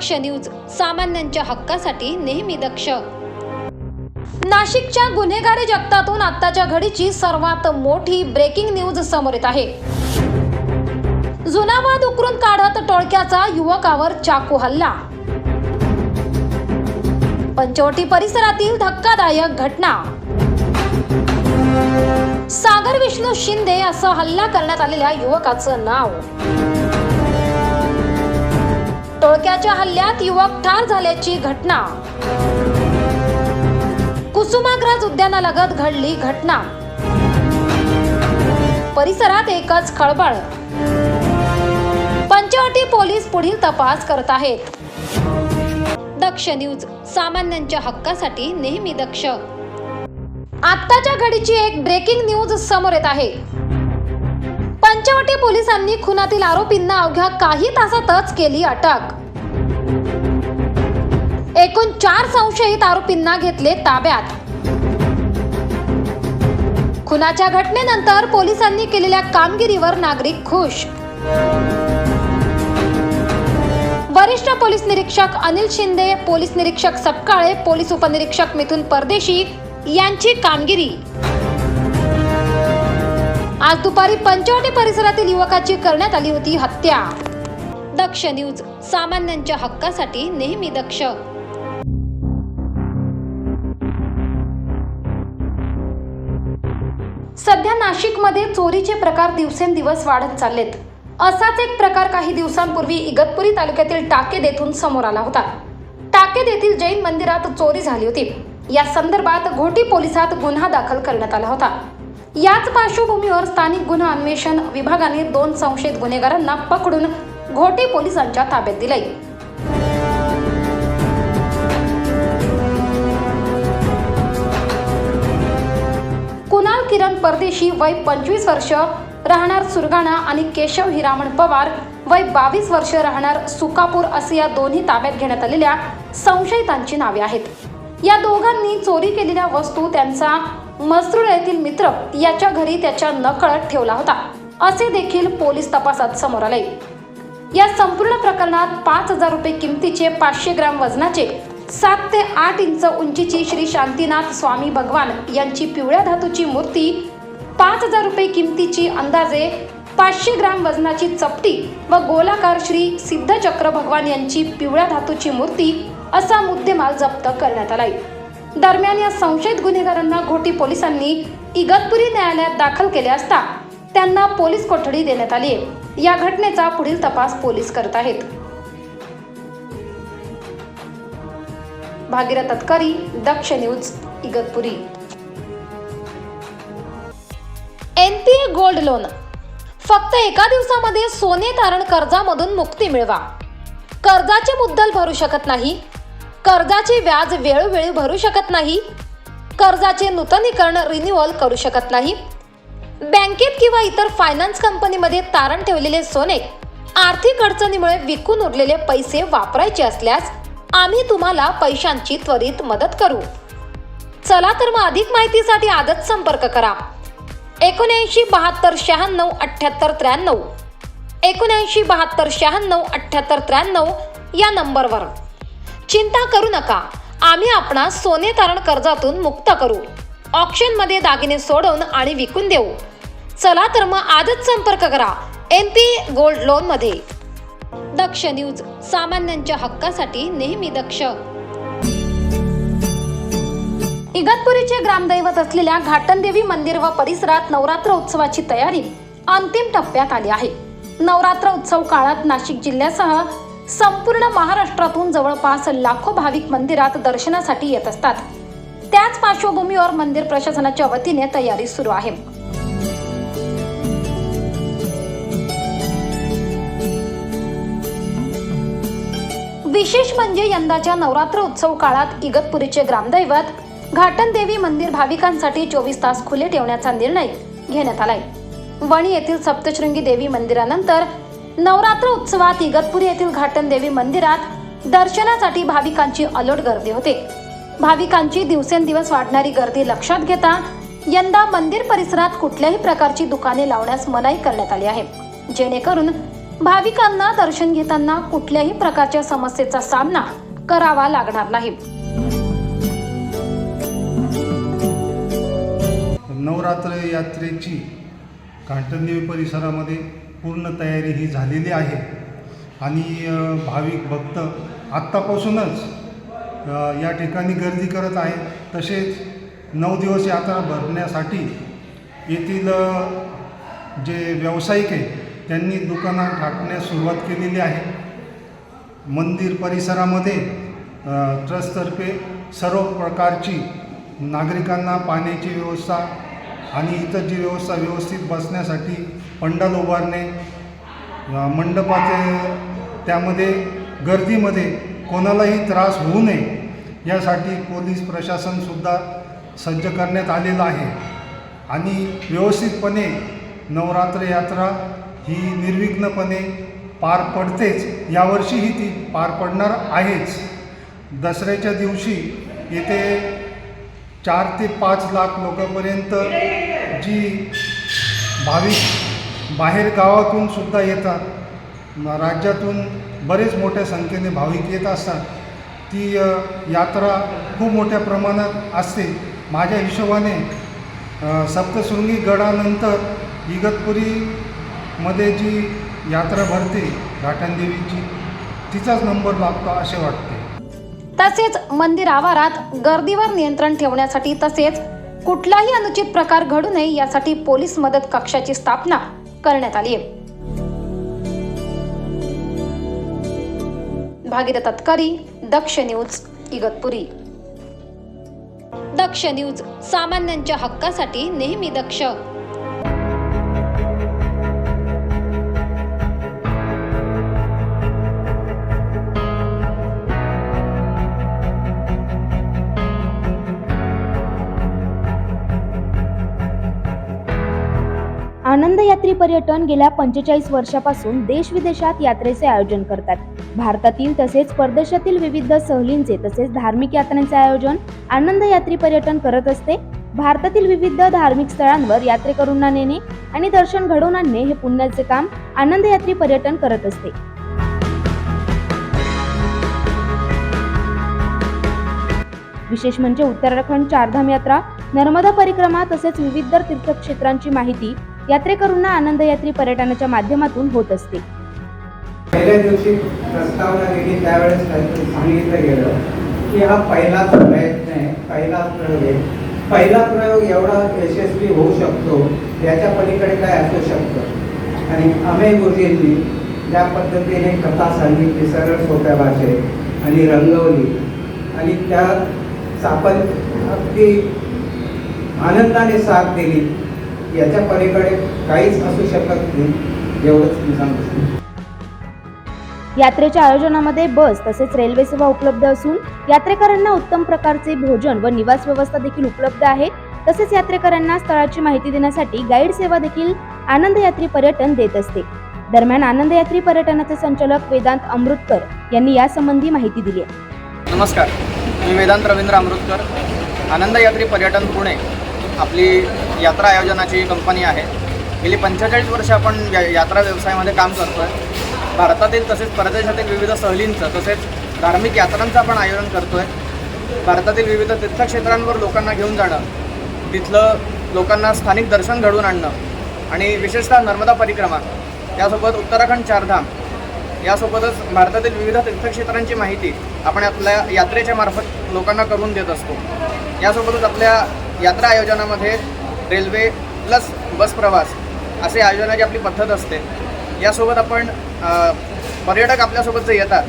दक्ष news, सामान्यांच्या हक्कासाठी नेहमी दक्ष. नाशिकच्या गुन्हेगारी जगतातून आत्ताच्या घडीची सर्वात मोठी ब्रेकिंग न्यूज समोर येत आहे. जुना वाद उकरून काढत टोळक्याचा युवकावर चाकू हल्ला. पंचवटी परिसरातील धक्कादायक घटना. सागर विष्णू शिंदे असं हल्ला करण्यात आलेल्या युवकाचं नाव. टोळक्याच्या हल्ल्यात युवक ठार झाल्याची घटना. कुसुमाग्रज उद्यानालगत घडली घटना. परिसरात एकच खळबळ. पंचवटी पोलीस पुढील तपास करत आहेत. दक्ष न्यूज, सामान्यांच्या हक्कासाठी नेहमी दक्ष. आत्ताच्या घडीची एक ब्रेकिंग न्यूज समोर येत आहे. पंचवटी पोलिसांनी खुनातील आरोपींना अवघ्या काही तासातच केली अटक. एकूण 4 संशयित आरोपींना घेतले ताब्यात. खुनाच्या घटनेनंतर पोलिसांनी केलेल्या कामगिरीवर नागरिक खुश. वरिष्ठ पोलीस निरीक्षक अनिल शिंदे, पोलीस निरीक्षक सपकाळे, पोलीस उपनिरीक्षक मिथुन परदेशी यांची कामगिरी. आज दुपारी पंचवटी परिसरातील युवकाची करण्यात आली होती हत्या. दक्ष न्यूज, सामान्यांच्या हक्कासाठी नेहमी दक्ष. सध्या नाशिकमध्ये चोरीचे प्रकार दिवसेंदिवस वाढत चाललेत. असाच एक प्रकार काही दिवसांपूर्वी इगतपुरी तालुक्यातील टाकेद येथून समोर आला होता. टाकेद येथील जैन मंदिरात चोरी झाली होती. या संदर्भात घोटी पोलिसात गुन्हा दाखल करण्यात आला होता. याच पार्श्वभूमीवर स्थानिक गुन्हा अन्वेषण विभागाने 2 संशयित गुन्हेगारांना पकडून घोटी पोलिसांच्या ताब्यात दिले. कुणाल किरण परदेशी वय 25 वर्ष राहणार सुरगाणा आणि केशव हिरामण पवार वय 22 वर्ष राहणार सुकापूर असे या दोन्ही ताब्यात घेण्यात आलेल्या संशयितांची नावे आहेत. या दोघांनी चोरी केलेल्या वस्तू त्यांचा मसरूळ येथील मित्र याच्या घरी त्याच्या नकळत ठेवला होता असे देखील पोलीस तपासात समोर आले. या संपूर्ण प्रकरणात 5,000 रुपये किमतीचे 500 ग्राम वजनाचे 7 ते 8 इंच उंचीची श्री शांतीनाथ स्वामी भगवान यांची पिवळ्या धातूची मूर्ती, 5,000 रुपये किमतीची अंदाजे 500 ग्राम वजनाची चपटी व गोलाकार श्री सिद्धचक्र भगवान यांची पिवळ्या धातूची मूर्ती असा मुद्देमाल जप्त करण्यात आलाय. दरम्यान या संशयित गुन्हेगारांना घोटी पोलिसांनी इगतपुरी न्यायालयात दाखल केले असता त्यांना पोलीस कोठडी देण्यात आली आहे. या घटनेचा पुढील तपास पोलीस करत आहेत. Bhagirath Tatkari, Daksh news, Igatpuri. NPA gold loan. फक्त एका दिवसामध्ये सोने तारण कर्जामधून मुक्ती मिळवा. कर्जाचे मुद्दल भरू शकत नाही, कर्जाचे व्याज वेळोवेळी भरू शकत नाही, कर्जाचे नूतनीकरण रिन्युअल करू शकत नाही, बँकेत किंवा इतर फायनान्स कंपनीमध्ये तारण ठेवलेले सोने आर्थिक अडचणीमुळे विकून उरलेले पैसे वापरायचे असल्यास आम्ही तुम्हाला पैशांची त्वरित मदत करू. चला तर मग अधिक माहितीसाठी आजच संपर्क करा. 79 72 96 78 93 79 72 96 78 93 या नंबरवर. चिंता करू नका, आम्ही आपणास सोने तारण कर्जातून मुक्त करू. ऑक्शनमध्ये दागिने सोडवून आणि विकून देऊ. चला तर मग आजच संपर्क करा NPA गोल्ड लोन मध्ये. दक्ष न्यूज, सामान्यांच्या हक्कासाठी नेहमी दक्ष. इगतपुरीचे ग्रामदैवत असलेल्या घाटनदेवी मंदिर व परिसरात नवरात्र उत्सवाची तयारी अंतिम टप्प्यात आली आहे. नवरात्र उत्सव काळात नाशिक जिल्ह्यासह संपूर्ण महाराष्ट्रातून जवळपास लाखो भाविक मंदिरात दर्शनासाठी येत असतात. त्याच पार्श्वभूमीवर मंदिर प्रशासनाच्या वतीने तयारी सुरू आहे. विशेष म्हणजे यंदाच्या नवरात्र उत्सव काळात इगतपुरीचे ग्रामदैवत घाटनदेवी मंदिर भाविकांसाठी 24 तास खुले ठेवण्याचा निर्णय घेण्यात आलाय. वणी येथील सप्तशृंगी देवी मंदिरानंतर नवरात्र उत्सवात इगतपुरी येथील घाटनदेवी मंदिरात दर्शनासाठी भाविकांची अलोट गर्दी होते. भाविकांची दिवसेंदिवस वाढणारी गर्दी लक्षात घेता यंदा मंदिर परिसरात कुठल्याही प्रकारची दुकाने लावण्यास मनाई करण्यात आली आहे, जेणेकरून भाविकांना दर्शन घेताना कुठल्याही प्रकारच्या समस्येचा सामना करावा लागणार नाही. नवरात्र यात्रेची घाटंदेवी परिसरामध्ये पूर्ण तयारी ही झालेली आहे आणि भाविक भक्त आत्तापासूनच या ठिकाणी गर्दी करत आहेत. तसेच 9 दिवस यात्रा भरण्यासाठी येथील जे व्यावसायिक आहेत त्यांनी दुकानं टाकण्यास सुरुवात केलेली आहे. मंदिर परिसरामध्ये ट्रस्टतर्फे सर्व प्रकारची नागरिकांना पाण्याची व्यवस्था आणि इतर जी व्यवस्था व्यवस्थित बसण्यासाठी पंडाल उभारणे, मंडपाचे त्यामध्ये गर्दीमध्ये कोणालाही त्रास होऊ नये यासाठी पोलीस प्रशासनसुद्धा सज्ज करण्यात आलेलं आहे आणि व्यवस्थितपणे नवरात्र यात्रा ही निर्विघ्नपणे पार पडतेच. यावर्षीही ती पार पडणार आहेच. दसऱ्याच्या दिवशी येथे 4 ते 5 लाख लोकांपर्यंत जी भाविक बाहेर गावातून सुद्धा येतात, राज्यातून बरेच मोठ्या संख्येने भाविक येत असतात. ती यात्रा खूप मोठ्या प्रमाणात असते. माझ्या हिशोबाने सप्तशृंगी गडानंतर इगतपुरीमध्ये जी यात्रा भरते घाटंदेवीची तिचाच नंबर लागतो असे वाटते. तसेच मंदिर आवारात गर्दीवर नियंत्रण ठेवण्यासाठी तसेच कुठलाही अनुचित प्रकार घडू नये यासाठी पोलीस मदत कक्षाची स्थापना करण्यात आली आहे. भागीरथ तत्करी, दक्ष न्यूज, इगतपुरी. दक्ष न्यूज, सामान्यांच्या हक्कासाठी नेहमी दक्ष. आनंद यात्री पर्यटन गेल्या 45 वर्षापासून देश-विदेशात यात्रेचे आयोजन करतात. भारतातील तसेच परदेशातील विविध सहलींचे तसेच धार्मिक यात्रांचे आयोजन आनंद यात्री पर्यटन करत असते. भारतातील विविध धार्मिक स्थळांवर यात्रेकरूंना नेणे आणि दर्शन घडवून आणणे हे पुण्याचे काम आनंद यात्री पर्यटन करत असते. विशेष म्हणजे उत्तराखंड चारधाम यात्रा, नर्मदा परिक्रमा तसेच विविध तीर्थक्षेत्रांची माहिती यात्रेकरूंना आनंद यात्री पर्यटनाच्या माध्यमातून होत असते. पहिल्या दिवशी प्रस्तावना दिली त्यावेळेस सांगितलं गेलं की हा पहिलाच प्रयत्न आहे, पहिलाच प्रयोग आहे. पहिला प्रयोग एवढा यशस्वी होऊ शकतो याच्या पलीकडे काय असू शकतं. आणि अमेय गुरुजींनी ज्या पद्धतीने कथा सांगितली सरळ सोप्या भाषेत आणि रंगवली आणि त्या आपण अगदी आनंदाने साथ दिली, याच्या पलीकडे काहीच असू शकत नाही एवढंच मी सांगू शकतो. यात्रेच्या आयोजनामध्ये बस तसेच रेल्वे सेवा उपलब्ध असून यात्रेकरांना उत्तम प्रकारचे भोजन व निवास व्यवस्था देखील उपलब्ध आहे. तसेच यात्रेकरांना स्थळाची माहिती देण्यासाठी गाईड सेवा देखील आनंद यात्री पर्यटन देत असते. दरम्यान आनंद यात्री पर्यटनाचे संचालक वेदांत अमृतकर यांनी यासंबंधी माहिती दिली आहे. नमस्कार, मी वेदांत रवींद्र अमृतकर. आनंद यात्री पर्यटन पुणे आपली यात्रा आयोजनाची कंपनी आहे. गेली 45 वर्ष आपण यात्रा व्यवसायामध्ये काम करतो आहे. भारतातील तसेच परदेशातील विविध सहलींचं तसेच धार्मिक यात्रांचं आपण आयोजन करतो आहे. भारतातील विविध तीर्थक्षेत्रांवर लोकांना घेऊन जाणं, तिथलं लोकांना स्थानिक दर्शन घडवून आणणं आणि विशेषतः नर्मदा परिक्रमा, त्यासोबत उत्तराखंड चारधाम, यासोबतच भारतातील विविध तीर्थक्षेत्रांची माहिती आपण आपल्या यात्रेच्या मार्फत लोकांना करून देत असतो. यासोबतच आपल्या यात्रा आयोजनामध्ये रेल्वे प्लस बस प्रवास असे आयोजनाची आपली पद्धत असते. यासोबत आपण पर्यटक आपल्यासोबत जे येतात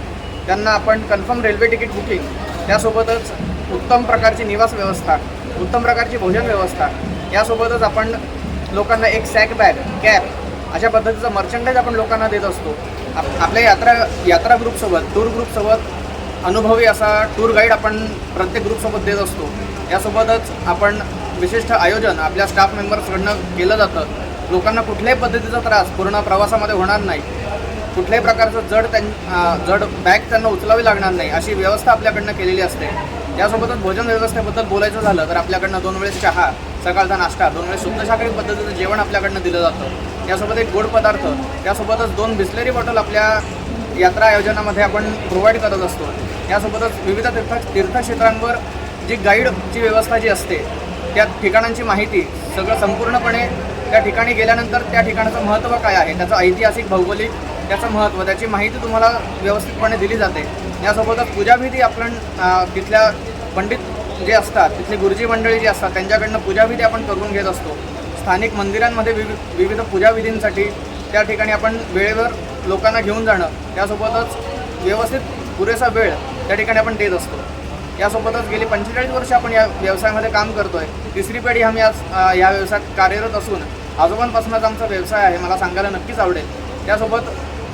त्यांना आपण कन्फर्म रेल्वे तिकीट बुकिंग, त्यासोबतच उत्तम प्रकारची निवास व्यवस्था, उत्तम प्रकारची भोजन व्यवस्था, यासोबतच आपण लोकांना एक सॅक बॅग, कॅप अशा पद्धतीचं मर्चंडाईज आपण लोकांना देत असतो. आपल्या यात्रा ग्रुपसोबत, टूर ग्रुपसोबत अनुभवी असा टूर गाईड आपण प्रत्येक ग्रुपसोबत देत असतो. यासोबतच आपण विशिष्ट आयोजन आपल्या स्टाफ मेंबर्सकडनं केलं जातं. लोकांना कुठल्याही पद्धतीचा त्रास पूर्ण प्रवासामध्ये होणार नाही, कुठल्याही प्रकारचं जड बॅग त्यांना उचलावी लागणार नाही अशी व्यवस्था आपल्याकडनं केलेली असते. यासोबतच भोजन व्यवस्थेबद्दल बोलायचं झालं तर आपल्याकडनं 2 वेळेस चहा, सकाळचा नाश्ता, 2 वेळेस शुद्ध शाकाहारी पद्धतीचं जेवण आपल्याकडनं दिलं जातं. त्यासोबत एक गोड पदार्थ, त्यासोबतच 2 बिस्लेरी बॉटल आपल्या यात्रा आयोजनामध्ये आपण प्रोव्हाइड करत असतो. यासोबतच विविध तीर्थक्षेत्रांवर जी गाईडची व्यवस्था जी असते, त्या ठिकाणांची माहिती सगळं संपूर्णपणे त्या ठिकाणी गेल्यानंतर त्या ठिकाणाचं महत्त्व काय आहे, त्याचं ऐतिहासिक, भौगोलिक त्याचं महत्त्व, त्याची माहिती तुम्हाला व्यवस्थितपणे दिली जाते. यासोबतच पूजाविधी आपण तिथल्या पंडित जे असतात, तिथले गुरुजी मंडळी जी असतात त्यांच्याकडनं पूजाविधी आपण करून घेत असतो. स्थानिक मंदिरांमध्ये विविध पूजाविधींसाठी त्या ठिकाणी आपण वेळेवर लोकांना घेऊन जाणं, त्यासोबतच व्यवस्थित पुरेसा वेळ त्या ठिकाणी आपण देत असतो. यासोबतच गेली 45 वर्ष आपण या व्यवसायामध्ये काम करतो आहे. तिसरी पिढी आम्ही आज या व्यवसायात कार्यरत असून आजोबांपासूनच आमचा व्यवसाय आहे, मला सांगायला नक्कीच आवडेल. त्यासोबत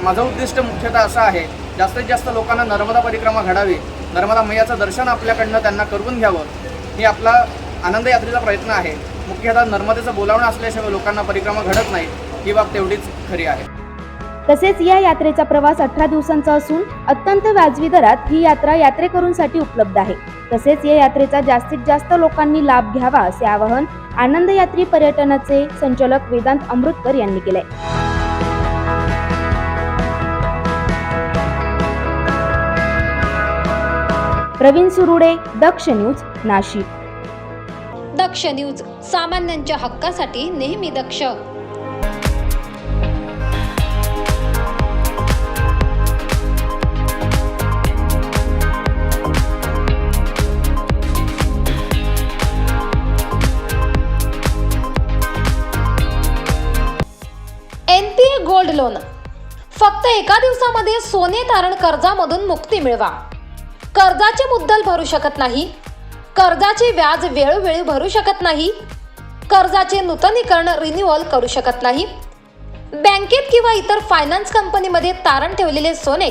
माझं उद्दिष्ट मुख्यतः असं आहे, जास्तीत जास्त लोकांना नर्मदा परिक्रमा घडावी, नर्मदा मैयाचं दर्शन आपल्याकडनं त्यांना करून घ्यावं, ही आपला आनंद यात्रेचा प्रयत्न आहे. मुख्यतः नर्मदेचं बोलावणं असल्याशिवाय लोकांना परिक्रमा घडत नाही, ही बाब तेवढीच खरी आहे. तसेच या यात्रेचा प्रवास 18 दिवसांचा असून अत्यंत व्याजवी दरात ही यात्रा यात्रेकरूंसाठी उपलब्ध आहे. तसेच या यात्रेचा जास्तीत जास्त लोकांनी लाभ घ्यावा असे आवाहन आनंद यात्री पर्यटनाचे संचालक वेदांत अमृतकर यांनी केले. प्रवीण सुरुडे, दक्ष न्यूज, नाशिक. दक्ष न्यूज, सामान्यांच्या हक्कासाठी नेहमी दक्ष. NPA गोल्ड लोन, फक्त एका दिवसामध्ये सोने तारण कर्जामधून मुक्ती मिळवा. कर्जाचे मुद्दल भरू शकत नाही, कर्जाचे व्याज वेळोवेळी भरू शकत नाही, कर्जाचे नूतनीकरण रिन्युअल करू शकत नाही, बँकेत किंवा इतर फायनान्स कंपनीमध्ये तारण ठेवलेले सोने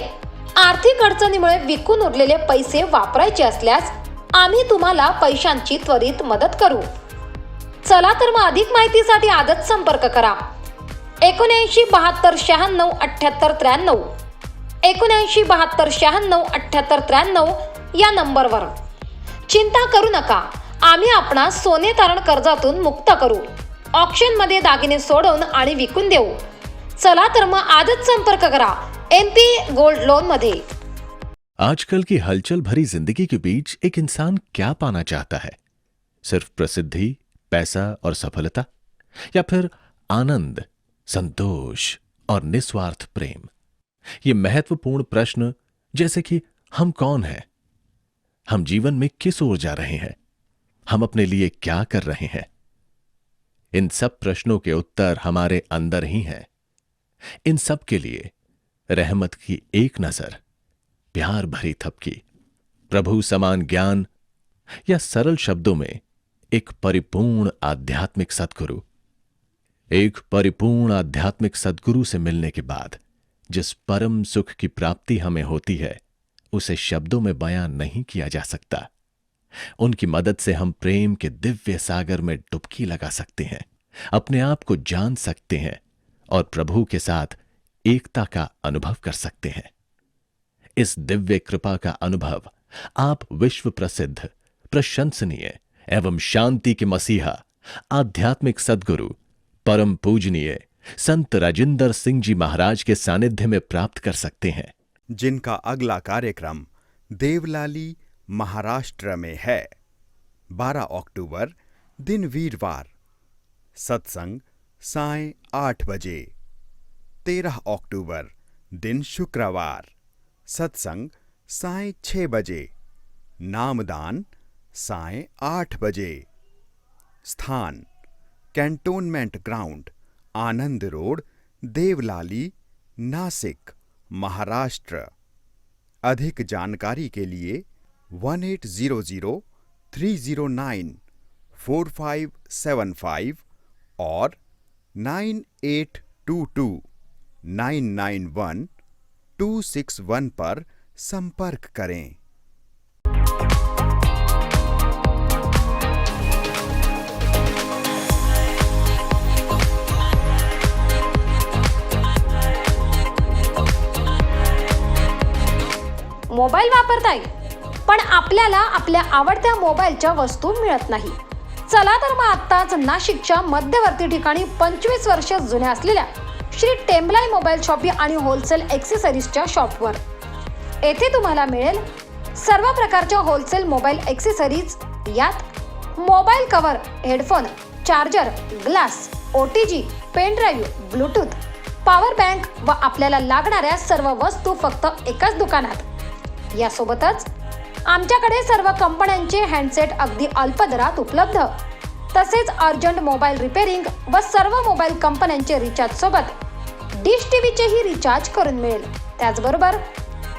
आर्थिक अडचणीमुळे विकून उरलेले पैसे वापरायचे असल्यास आम्ही तुम्हाला पैशांची त्वरित मदत करू. चला तर मग अधिक माहितीसाठी आजच संपर्क करा. 79 72 96 78 93, 79 72 96 78 93 या नंबरवर. चिंता करू नका, आम्ही आपणास सोने तारण कर्जातून मुक्त करू, ऑक्शनमध्ये दागिने सोडवून आणि विकून देऊ. चला तर मग आजच संपर्क करा NPA गोल्ड लोन मध्ये. आजकल की हलचल भरी जिंदगी के बीच एक इंसान क्या पाना चाहता है? सिर्फ प्रसिद्धि, पैसा और सफलता, या फिर आनंद, संतोष और निस्वार्थ प्रेम? ये महत्वपूर्ण प्रश्न, जैसे कि हम कौन हैं, हम जीवन में किस ओर जा रहे हैं, हम अपने लिए क्या कर रहे हैं, इन सब प्रश्नों के उत्तर हमारे अंदर ही हैं. इन सब के लिए रहमत की एक नजर, प्यार भरी थपकी, प्रभु समान ज्ञान, या सरल शब्दों में एक परिपूर्ण आध्यात्मिक सद्गुरु. एक परिपूर्ण आध्यात्मिक सद्गुरु से मिलने के बाद जिस परम सुख की प्राप्ति हमें होती है, उसे शब्दों में बयां नहीं किया जा सकता. उनकी मदद से हम प्रेम के दिव्य सागर में डुबकी लगा सकते हैं, अपने आप को जान सकते हैं और प्रभु के साथ एकता का अनुभव कर सकते हैं. इस दिव्य कृपा का अनुभव आप विश्व प्रसिद्ध, प्रशंसनीय एवं शांति के मसीहा, आध्यात्मिक सद्गुरु, परम पूजनीय संत राजिंदर सिंह जी महाराज के सानिध्य में प्राप्त कर सकते हैं, जिनका अगला कार्यक्रम देवलाली, महाराष्ट्र में है. 12 अक्टूबर, दिन वीरवार, सत्संग साय 8 बजे. 13 अक्टूबर, दिन शुक्रवार, सत्संग साय 6 बजे. नामदान साय 8 बजे. स्थान कैंटोनमेंट ग्राउंड, आनंद रोड, देवलाली, नासिक, महाराष्ट्र. अधिक जानकारी के लिए 1800-309-4575 और 9822-991-261 पर संपर्क करें. मोबाईल वापरताय पण आपल्याला आपल्या आवडत्या मोबाईलच्या वस्तू मिळत नाही. चला तर मग आत्ताच नाशिकच्या मध्यवर्ती ठिकाणी 25 वर्ष जुन्या असलेल्या श्री टेम्बलाई मोबाईल शॉपी आणि होलसेल ॲक्सेसरीजच्या शॉपवर. येथे तुम्हाला मिळेल सर्व प्रकारच्या होलसेल मोबाईल ॲक्सेसरीज. यात mobile cover, headphone, charger, glass, OTG, pen drive, Bluetooth, power bank व आपल्याला लागणाऱ्या सर्व वस्तू फक्त एकाच दुकानात. यासोबतच आमच्याकडे सर्व कंपन्यांचे हँडसेट अगदी अल्प दरात उपलब्ध. तसेच अर्जंट मोबाईल रिपेअरिंग व सर्व मोबाईल कंपन्यांचे रिचार्ज सोबत डिश टीव्हीचेही रिचार्ज करून मिळेल. त्याचबरोबर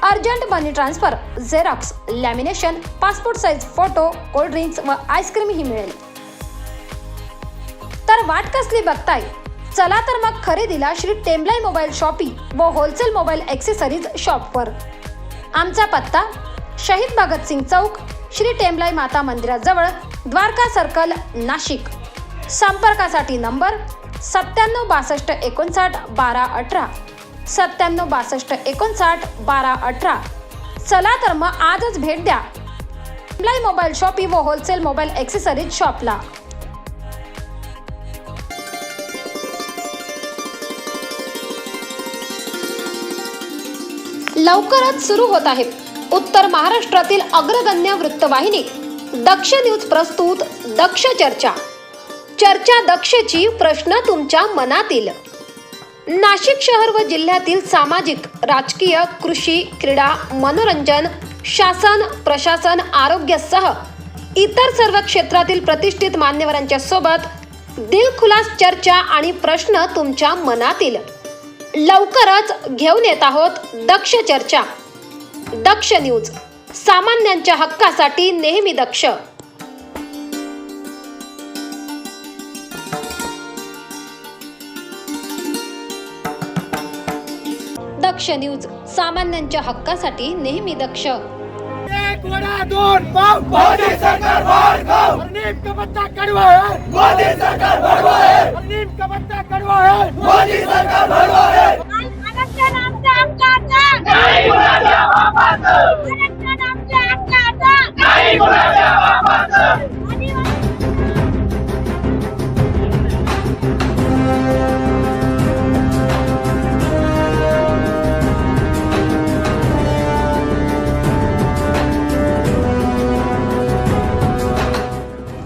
urgent money transfer, xerox, lamination, passport size photo, cold drinks व आईस्क्रीमही मिळेल. तर वाट कसली बघताय? चला तर मग खरेदीला श्री टेम्बलाई मोबाईल शॉपी व होलसेल मोबाईल ॲक्सेसरीज शॉपवर. आमचा पत्ता शहीद भगतसिंग चौक, श्री टेम्बलाई माता मंदिराजवळ, द्वारका सर्कल, नाशिक. संपर्कासाठी नंबर 97 62 59 12 18, 97 62 59 12 18. चला तर मग आजच भेट द्या टेम्बलाई मोबाईल शॉपी व होलसेल मोबाईल ॲक्सेसरीज शॉपला. लवकरच सुरू होत आहे उत्तर महाराष्ट्रातील अग्रगण्य वृत्तवाहिनी दक्ष न्यूज प्रस्तुत दक्ष चर्चा. चर्चा दक्षची, प्रश्न तुमच्या मनातील. नाशिक शहर व जिल्ह्यातील सामाजिक, राजकीय, कृषी, क्रीडा, मनोरंजन, शासन, प्रशासन, आरोग्यासह इतर सर्व क्षेत्रातील प्रतिष्ठित मान्यवरांच्या सोबत दिलखुलास चर्चा आणि प्रश्न तुमच्या मनातील. लवकरच घेऊन येत आहोत दक्ष चर्चा. दक्ष न्यूज, सामान्यांच्या हक्कासाठी नेहमी दक्ष. दक्ष न्यूज, सामान्यांच्या हक्कासाठी नेहमी दक्ष. एक वडा दोन पाव, मोदी सरकार भाडगाव. नीम का पत्ता कड़वा है, मोदी सरकार भड़वा है. नीम का पत्ता कड़वा है, मोदी सरकार भड़वा है. आरक्षण आमच्या हक्काचं, नाही कुणाच्या बापाचं. आरक्षण आमच्या हक्काचं, नाही कुणाच्या बापाचं.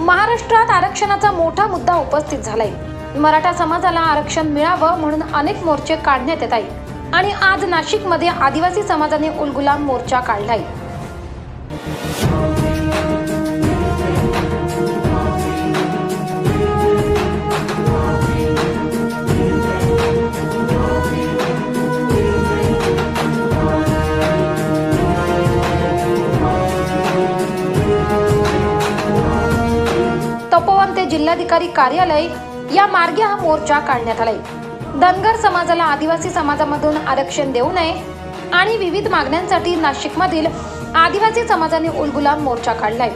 महाराष्ट्रात आरक्षणाचा मोठा मुद्दा उपस्थित झालाय. मराठा समाजाला आरक्षण मिळावं म्हणून अनेक मोर्चे काढण्यात येत आहेत आणि आज नाशिकमध्ये आदिवासी समाजाने उलगुलान मोर्चा काढलाय. तपोवन ते जिल्हाधिकारी कार्यालय या मार्गे हा मोर्चा काढण्यात आलाय. धनगर समाजाला आदिवासी समाजामधून आरक्षण देऊ नये आणि विविध मागण्यांसाठी नाशिकमधील आदिवासी समाजाने उलगुलान मोर्चा काढलाय.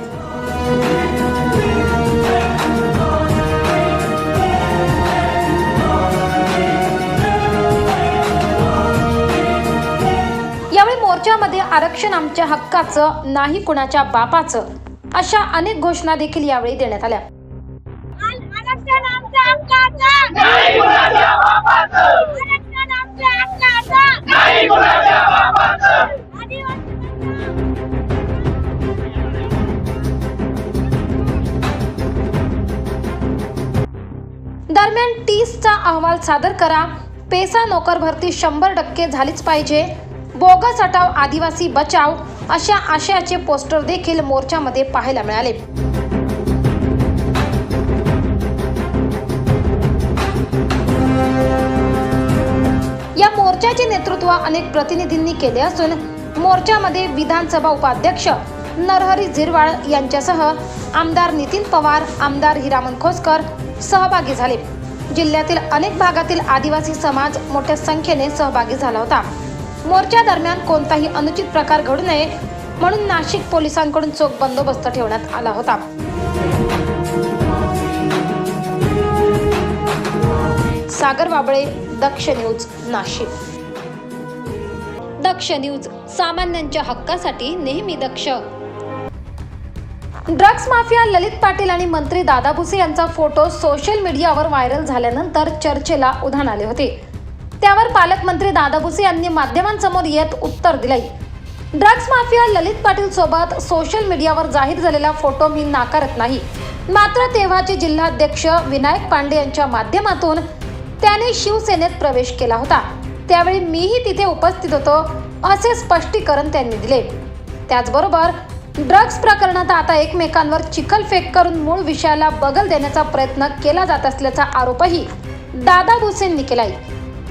यावेळी मोर्चामध्ये आरक्षण आमच्या हक्काचं, नाही कुणाच्या बापाचं अशा अनेक घोषणा देखील यावेळी देण्यात आल्या. आरक्षण आमच्या हक्काचं, नाही कुणाच्या बापाचं. आरक्षण आमच्या हक्काचं, नाही कुणाच्या बापाचं. दरम्यान 30चा अहवाल सादर करा, पेसा नोकर भरती 100% झालीच पाहिजे, बोगस हटाव आदिवासी बचाव अशा आशयाचे पोस्टर देखील मोर्चामध्ये पाहायला मिळाले. या मोर्चाचे नेतृत्व अनेक प्रतिनिधींनी केले असून मोर्चामध्ये विधानसभा उपाध्यक्ष नरहरी झिरवाळ यांच्यासह आमदार नितीन पवार, आमदार हिरामन खोसकर सहभागी झाले. जिल्ह्यातील अनेक भागातील आदिवासी समाज मोठ्या संख्येने सहभागी झाला होता. मोर्चा दरम्यान कोणताही अनुचित प्रकार घडू नये म्हणून नाशिक पोलिसांकडून चोख बंदोबस्त ठेवण्यात आला होता. सागर बाबळे, दक्ष न्यूज, नाशिक. दक्ष न्यूज, सामान्यांच्या हक्कासाठी नेहमी दक्ष. ड्रग्ज माफिया ललित पाटील आणि मंत्री दादा भुसे यांचा फोटो सोशल मीडियावर व्हायरल झाल्यानंतर चर्चेला उधाण आले होते. त्यावर पालकमंत्री दादा भुसे यांनी माध्यमांसमोर येत उत्तर दिले. ड्रग्ज माफिया ललित पाटील सोबत सोशल मीडियावर जाहीर झालेला फोटो मी नाकारत नाही. मात्र तेव्हाचे जिल्हाध्यक्ष विनायक पांडे यांच्या माध्यमातून त्याने शिवसेनेत प्रवेश केला होता. त्यावेळी मीही तिथे उपस्थित होतो असे स्पष्टीकरण त्यांनी दिले. त्याचबरोबर ड्रग्ज प्रकरणात आता एकमेकांवर चिखलफेक करून मूळ विषयाला बगल देण्याचा प्रयत्न केला जात असल्याचा आरोपही दादा भुसेंनी केलाय.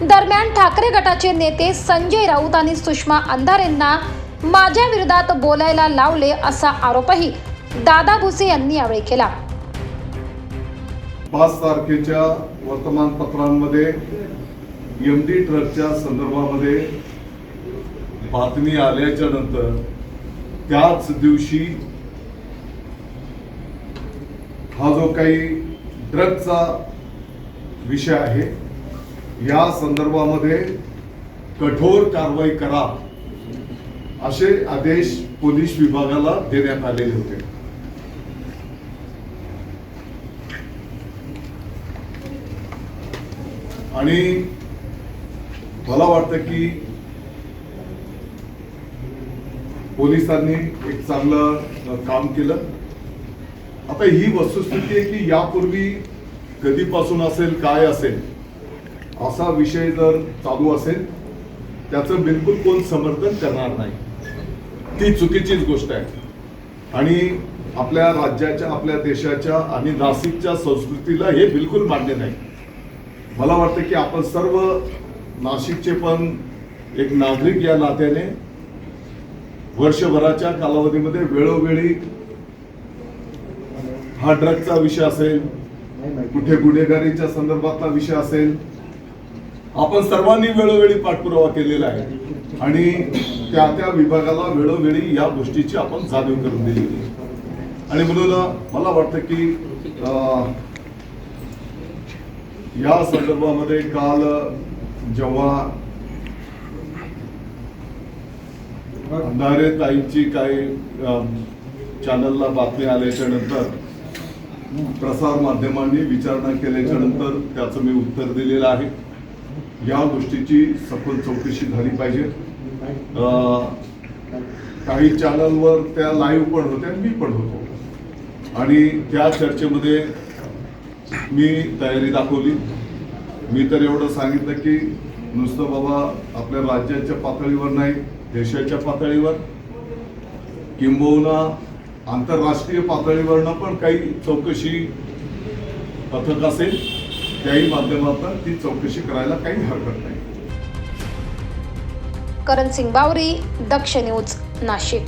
दरम्यान ठाकरे गटाचे नेते संजय राऊत आणि सुषमा अंधारेंना माझ्या विरोधात बोलायला लावले असा आरोपही दादा भुसे यांनी यावेळी केला. 5 तारखेच्या वर्तमानपत्रांमध्ये MD ट्रकच्या संदर्भामध्ये बातमी आल्याच्या नंतर त्याच दिवशी हा जो काही ड्रगचा विषय आहे या संदर्भामध्ये कठोर कारवाई करा असे आदेश पोलीस विभागाला देण्यात आलेले होते. आणि मला वाटतं की पोलिसांनी एक चांगलं काम केलं. आता ही वस्तुस्थिती आहे की यापूर्वी कधीपासून असेल काय असेल असा विषय जर चालू असेल त्याचं बिलकुल कोण समर्थन करणार नाही. ती चुकीचीच गोष्ट आहे आणि आपल्या राज्याच्या आपल्या देशाच्या आणि नाशिकच्या संस्कृतीला हे बिलकुल मान्य नाही. मला वाटतं की आपण सर्व नाशिकचे पण एक नागरिक या नात्याने वर्षभराच्या कालावधीमध्ये वेळोवेळी हा ड्रगचा विषय असेल, कुठे गुन्हेगारीच्या संदर्भातला विषय असेल, आपण सर्वांनी वेळोवेळी पाठपुरावा केलेला आहे आणि त्या त्या विभागाला वेळोवेळी या गोष्टीची आपण जाणीव करून दिलेली आहे. आणि म्हणून मला वाटतं की या संदर्भामध्ये काल जेव्हा अंधारे ताईंची काही चॅनलला बातमी आल्याच्या नंतर प्रसार माध्यमांनी विचारणा केल्याच्या नंतर त्याचं मी उत्तर दिलेलं आहे. या गोष्टीची सखोल चौकशी झाली पाहिजे. काही चॅनलवर त्या लाईव्ह पण होत्या, मी पण होतो आणि त्या चर्चेमध्ये मी तयारी दाखवली. मी तर एवढं सांगितलं की नुसतं बाबा आपल्या राज्याच्या पातळीवर नाही, देशाच्या पातळीवर किंबहुना आंतरराष्ट्रीय पातळीवरनं पण काही चौकशी पथक असेल त्याही माध्यमातून ती चौकशी करायला काही हरकत नाही. करण सिंग बावरी, दक्ष न्यूज, नाशिक.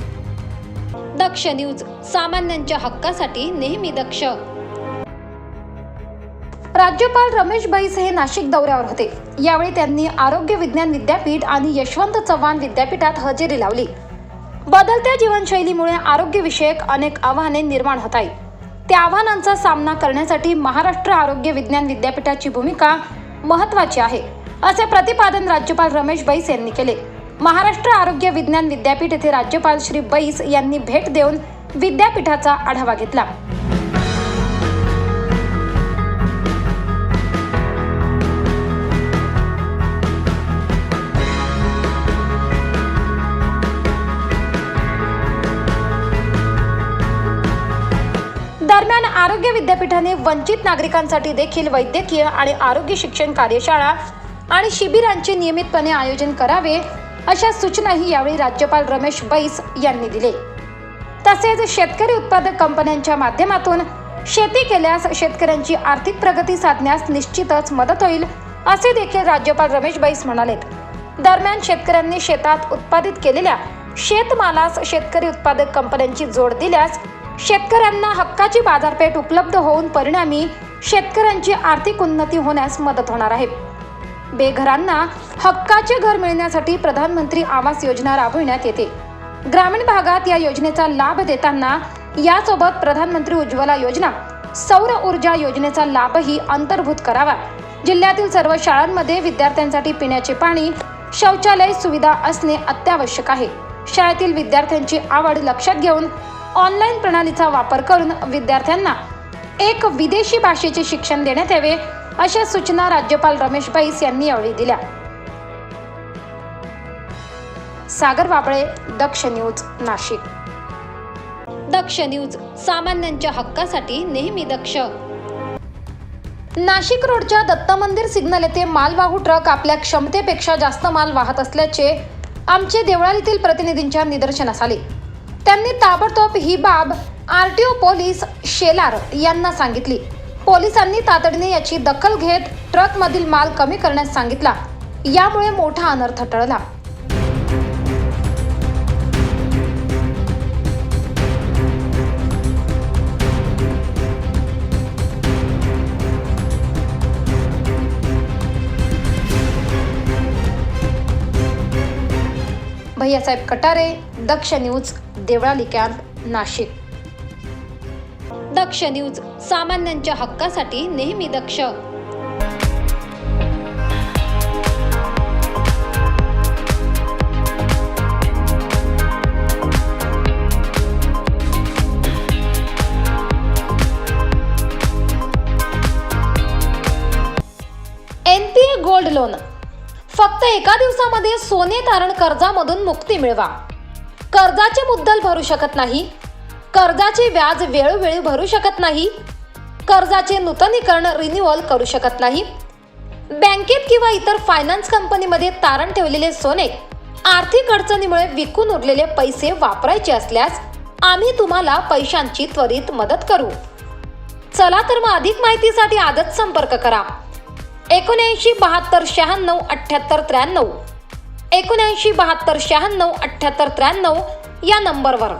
दक्ष न्यूज, सामान्यांच्या हक्कासाठी नेहमी दक्ष. राज्यपाल रमेश बैस हे नाशिक दौऱ्यावर होते. यावेळी त्यांनी आरोग्य विज्ञान विद्यापीठ आणि यशवंत चव्हाण विद्यापीठात हजेरी लावली. बदलत्या जीवनशैलीमुळे आरोग्यविषयक अनेक आव्हाने निर्माण होत आहेत. त्या आव्हानांचा सामना करण्यासाठी महाराष्ट्र आरोग्य विज्ञान विद्यापीठाची भूमिका महत्त्वाची आहे असे प्रतिपादन राज्यपाल रमेश बैस यांनी केले. महाराष्ट्र आरोग्य विज्ञान विद्यापीठ येथे राज्यपाल श्री बैस यांनी भेट देऊन विद्यापीठाचा आढावा घेतला. दरम्यान आरोग्य विद्यापीठाने वंचित नागरिकांसाठी देखील वैद्यकीय आणि आरोग्य शिक्षण कार्यशाळा आणि शिबिरांचे नियमितपणे आयोजन करावे अशा सूचनाही यावेळी राज्यपाल रमेश बैस यांनी दिले. तसेच शेतकरी उत्पादक कंपन्यांच्या माध्यमातून शेती केल्यास शेतकऱ्यांची आर्थिक प्रगती साधण्यास निश्चितच मदत होईल असे देखील राज्यपाल रमेश बैस म्हणालेत. दरम्यान शेतकऱ्यांनी शेतात उत्पादित केलेल्या शेतमालास शेतकरी उत्पादक कंपन्यांची जोड दिल्यास शेतकऱ्यांना हक्काची बाजारपेठ उपलब्ध होऊन परिणामी शेतकऱ्यांची आर्थिक उन्नती होण्यास मदत होणार आहे. बेघरांना हक्काचे घर मिळण्यासाठी प्रधानमंत्री आवास योजना राबविण्यात येते. ग्रामीण भागात या योजनेचा लाभ देताना यासोबत प्रधानमंत्री उज्ज्वला योजना, सौर ऊर्जा योजनेचा लाभही अंतर्भूत करावा. जिल्ह्यातील सर्व शाळांमध्ये विद्यार्थ्यांसाठी पिण्याचे पाणी, शौचालय सुविधा असणे अत्यावश्यक आहे. शाळेतील विद्यार्थ्यांची आवड लक्षात घेऊन ऑनलाईन प्रणालीचा वापर करून विद्यार्थ्यांना एक विदेशी भाषेचे शिक्षण देण्यात यावे अशा सूचना राज्यपाल रमेश बैस यांनी यावेळी दिल्या. सागर वाबळे, दक्ष न्यूज, नाशिक. दक्ष न्यूज, सामान्यांच्या हक्कासाठी नेहमी दक्ष. नाशिक रोडच्या दत्त मंदिर सिग्नल येथे मालवाहू ट्रक आपल्या क्षमतेपेक्षा जास्त माल वाहत असल्याचे आमचे देवळालीतील प्रतिनिधींच्या निदर्शनास आले. त्यांनी ताबडतोब ही बाब RTO पोलीस शेलार यांना सांगितली. पोलिसांनी तातडीने याची दखल घेत ट्रकमधील माल कमी करण्यास सांगितला. यामुळे मोठा अनर्थ टळला. भैयासाहेब कटारे, दक्ष न्यूज, देवळाली कॅम्प, नाशिक. दक्ष न्यूज, सामान्यांच्या हक्कासाठी नेहमी दक्ष. NPA गोल्ड लोन, फक्त एका दिवसामध्ये सोने तारण कर्जामधून मुक्ती मिळवा. कर्जाचे मुद्दल भरू शकत नाही, कर्जाचे व्याज वेळोवेळी भरू शकत नाही, कर्जाचे नूतनीकरण रिन्युअल करू शकत नाही, बँकेत किंवा इतर फायनान्स कंपनीमध्ये तारण ठेवलेले सोने आर्थिक अडचणीमुळे विकून उरलेले पैसे वापरायचे असल्यास आम्ही तुम्हाला पैशांची त्वरित मदत करू. चला तर मग अधिक माहितीसाठी आजच संपर्क करा. 79 72 96 78 93 79 72 96 78 93 या नंबरवर.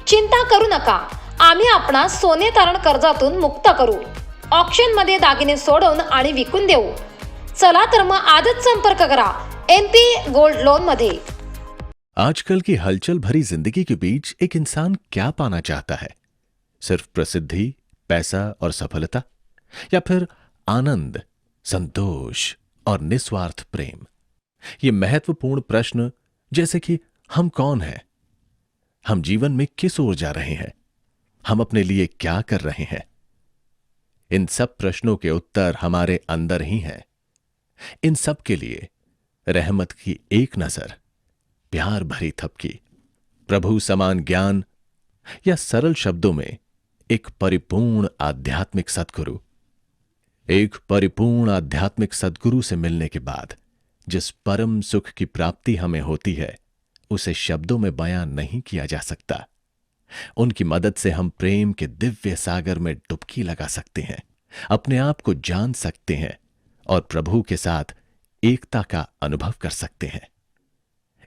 चिंता करू नका, आम्ही आपणास सोने तारण कर्जातून मुक्त करू. ऑक्शनमध्ये दागिने सोडवून आणि विकून देऊ. चला तर मग आजच संपर्क करा NPA गोल्ड लोन मध्ये. आजकल की हलचल भरी जिंदगी के बीच एक इंसान क्या पाना चाहता है? सिर्फ प्रसिद्धि, पैसा और सफलता, या फिर आनंद, संतोष और निस्वार्थ प्रेम? ये महत्वपूर्ण प्रश्न, जैसे कि हम कौन हैं, हम जीवन में किस ओर जा रहे हैं, हम अपने लिए क्या कर रहे हैं, इन सब प्रश्नों के उत्तर हमारे अंदर ही हैं. इन सब के लिए रहमत की एक नजर, प्यार भरी थपकी, प्रभु समान ज्ञान, या सरल शब्दों में एक परिपूर्ण आध्यात्मिक सद्गुरु. एक परिपूर्ण आध्यात्मिक सद्गुरु से मिलने के बाद जिस परम सुख की प्राप्ति हमें होती है, उसे शब्दों में बयान नहीं किया जा सकता. उनकी मदद से हम प्रेम के दिव्य सागर में डुबकी लगा सकते हैं, अपने आप को जान सकते हैं और प्रभु के साथ एकता का अनुभव कर सकते हैं.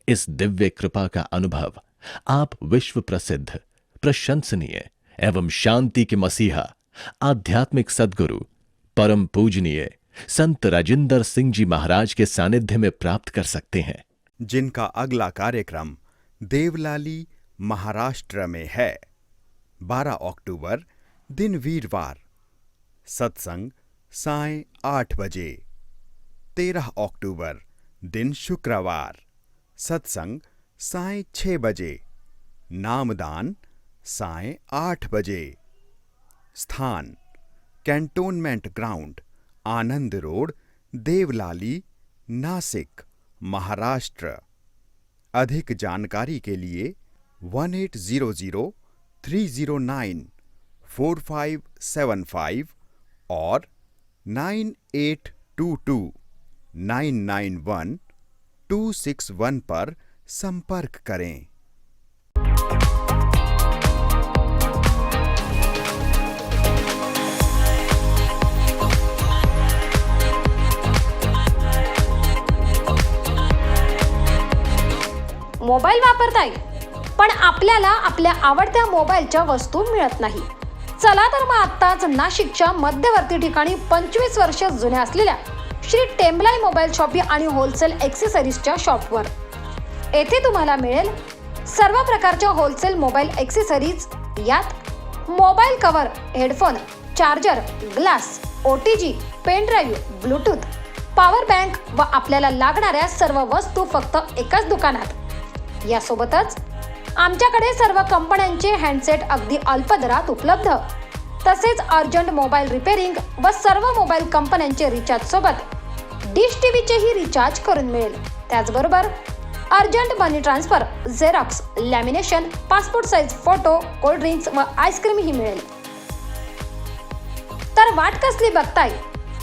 इस दिव्य कृपा का अनुभव आप विश्व प्रसिद्ध, प्रशंसनीय एवं शांति के मसीहा, आध्यात्मिक सद्गुरु, परम पूजनीय संत राजिंदर सिंह जी महाराज के सानिध्य में प्राप्त कर सकते हैं, जिनका अगला कार्यक्रम देवलाली, महाराष्ट्र में है. 12 अक्टूबर, दिन वीरवार. सत्संग साय 8 बजे. 13 अक्टूबर, दिन शुक्रवार. सत्संग साय 6 बजे. नामदान साय 8 बजे. स्थान कैंटोनमेंट ग्राउंड, आनंद रोड, देवलाली, नासिक, महाराष्ट्र. अधिक जानकारी के लिए 1800 309 4575 और 9822 991 261 पर संपर्क करें. मोबाईल वापरताय, पण आपल्याला आपल्या आवडत्या मोबाईलच्या वस्तू मिळत नाही. चला तर मग आत्ताच नाशिकच्या मध्यवर्ती ठिकाणी 25 वर्ष जुन्या असलेल्या श्री टेम्बलाई मोबाईल शॉपी आणि होलसेल ॲक्सेसरीजच्या शॉपवर. येथे तुम्हाला मिळेल सर्व प्रकारच्या होलसेल मोबाईल ॲक्सेसरीज. यात mobile cover, headphone, charger, glass, OTG, pen drive, Bluetooth, power bank व आपल्याला लागणाऱ्या सर्व वस्तू फक्त एकाच दुकानात. यासोबतच आमच्याकडे सर्व कंपन्यांचे हँडसेट अगदी अल्प दरात उपलब्ध, तसेच अर्जंट मोबाईल रिपेअरिंग व सर्व मोबाईल कंपन्यांचे रिचार्ज सोबत डिश टीव्हीचेही रिचार्ज करून मिळेल. त्याचबरोबर urgent money transfer, xerox, lamination, passport size photo, cold drinks व आईस्क्रीम ही मिळेल. तर वाट कसली बघताय?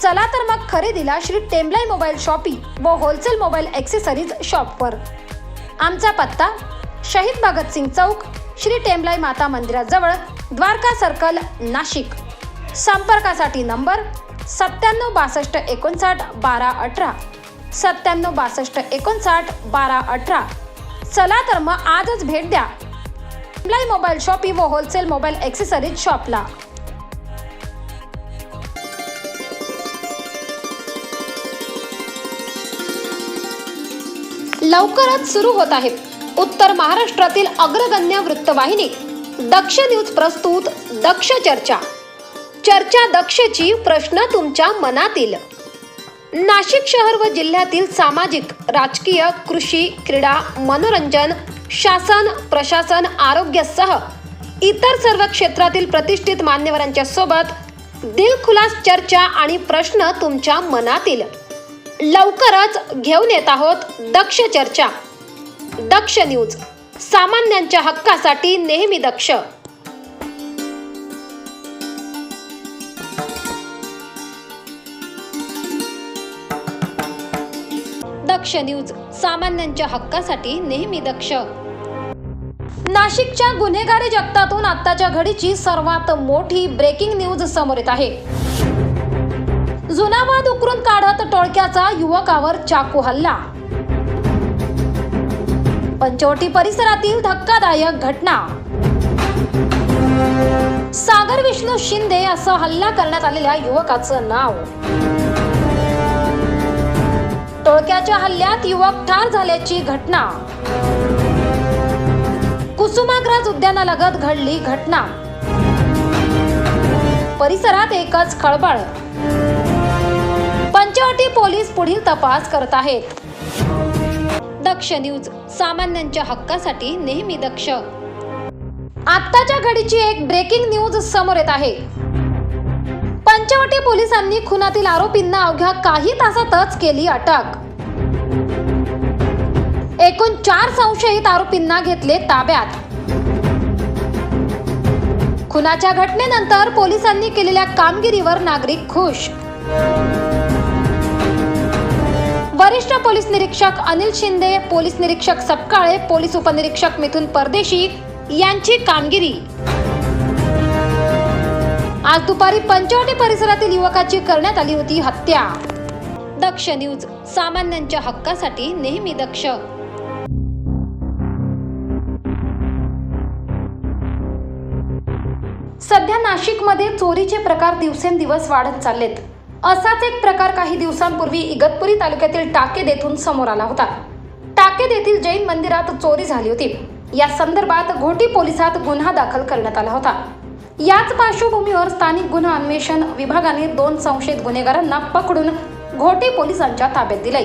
चला तर मग खरेदीला श्री टेम्बलाई मोबाईल शॉपी व होलसेल मोबाईल ॲक्सेसरीज शॉपवर. आमचा पत्ता शहीद भगतसिंग चौक, श्री टेम्बलाई माता मंदिराजवळ, द्वारका सर्कल, नाशिक. संपर्कासाठी नंबर 9762591218, 9762591218. चला तर मग आजच भेट द्या टेम्बलाई मोबाईल शॉपी व होलसेल मोबाईल ॲक्सेसरीज शॉपला. लवकरच सुरू होत आहे उत्तर महाराष्ट्रातील अग्रगण्य वृत्तवाहिनी दक्ष न्यूज प्रस्तुत दक्ष चर्चा. चर्चा दक्षची, प्रश्न तुमच्या मनातील. नाशिक शहर व जिल्ह्यातील सामाजिक, राजकीय, कृषी, क्रीडा, मनोरंजन, शासन, प्रशासन, आरोग्यासह इतर सर्व क्षेत्रातील प्रतिष्ठित मान्यवरांच्या सोबत दिलखुलास चर्चा आणि प्रश्न तुमच्या मनातील. लवकरच घेऊन येत आहोत दक्ष चर्चा. दक्ष न्यूज, सामान्यांच्या हक्कासाठी नेहमी दक्ष. दक्ष न्यूज, सामान्यांच्या हक्कासाठी नेहमी दक्ष. नाशिकच्या गुन्हेगारी जगतातून आत्ताच्या घडीची सर्वात मोठी ब्रेकिंग न्यूज समोर येत आहे. जुना वाद उकरून काढत टोळक्याचा युवकावर चाकू हल्ला. पंचवटी परिसरातील धक्कादायक घटना. सागर विष्णू शिंदे असं हल्ला करण्यात आलेल्या युवकाचं नाव. टोळक्याच्या हल्ल्यात युवक ठार झाल्याची घटना. कुसुमाग्रज उद्यानालगत घडली घटना. परिसरात एकच खळबळ. पंचवटी पोलीस पुढील तपास करत आहेत. दक्ष न्यूज, सामान्यांच्या हक्कासाठी नेहमी दक्ष. आत्ताच्या घडीची एक ब्रेकिंग न्यूज समोर येत आहे. पंचवटी पोलिसांनी खुनातील आरोपींना अवघ्या काही तासातच केली अटक. एकूण 4 संशयित आरोपींना घेतले ताब्यात. खुनाच्या घटनेनंतर पोलिसांनी केलेल्या कामगिरीवर नागरिक खुश. वरिष्ठ पोलीस निरीक्षक अनिल शिंदे, पोलीस निरीक्षक सपकाळे, पोलीस उपनिरीक्षक मिथुन परदेशी यांची कामगिरी. आज दुपारी पंचवटी परिसरातील युवकाची करण्यात आली होती हत्या. दक्ष न्यूज, सामान्यांच्या हक्कासाठी नेहमी दक्ष. सध्या नाशिकमध्ये चोरीचे प्रकार दिवसेंदिवस वाढत चाललेत. असाच एक प्रकार काही दिवसांपूर्वी इगतपुरी तालुक्यातील टाकेद येथून समोर आला होता. टाकेद येथील जैन मंदिरात चोरी झाली होती. या संदर्भात घोटी पोलिसात गुन्हा दाखल करण्यात आला होता. याच पार्श्वभूमीवर स्थानिक गुन्हा अन्वेषण विभागाने 2 संशयित गुन्हेगारांना पकडून घोटी पोलिसांच्या ताब्यात दिले.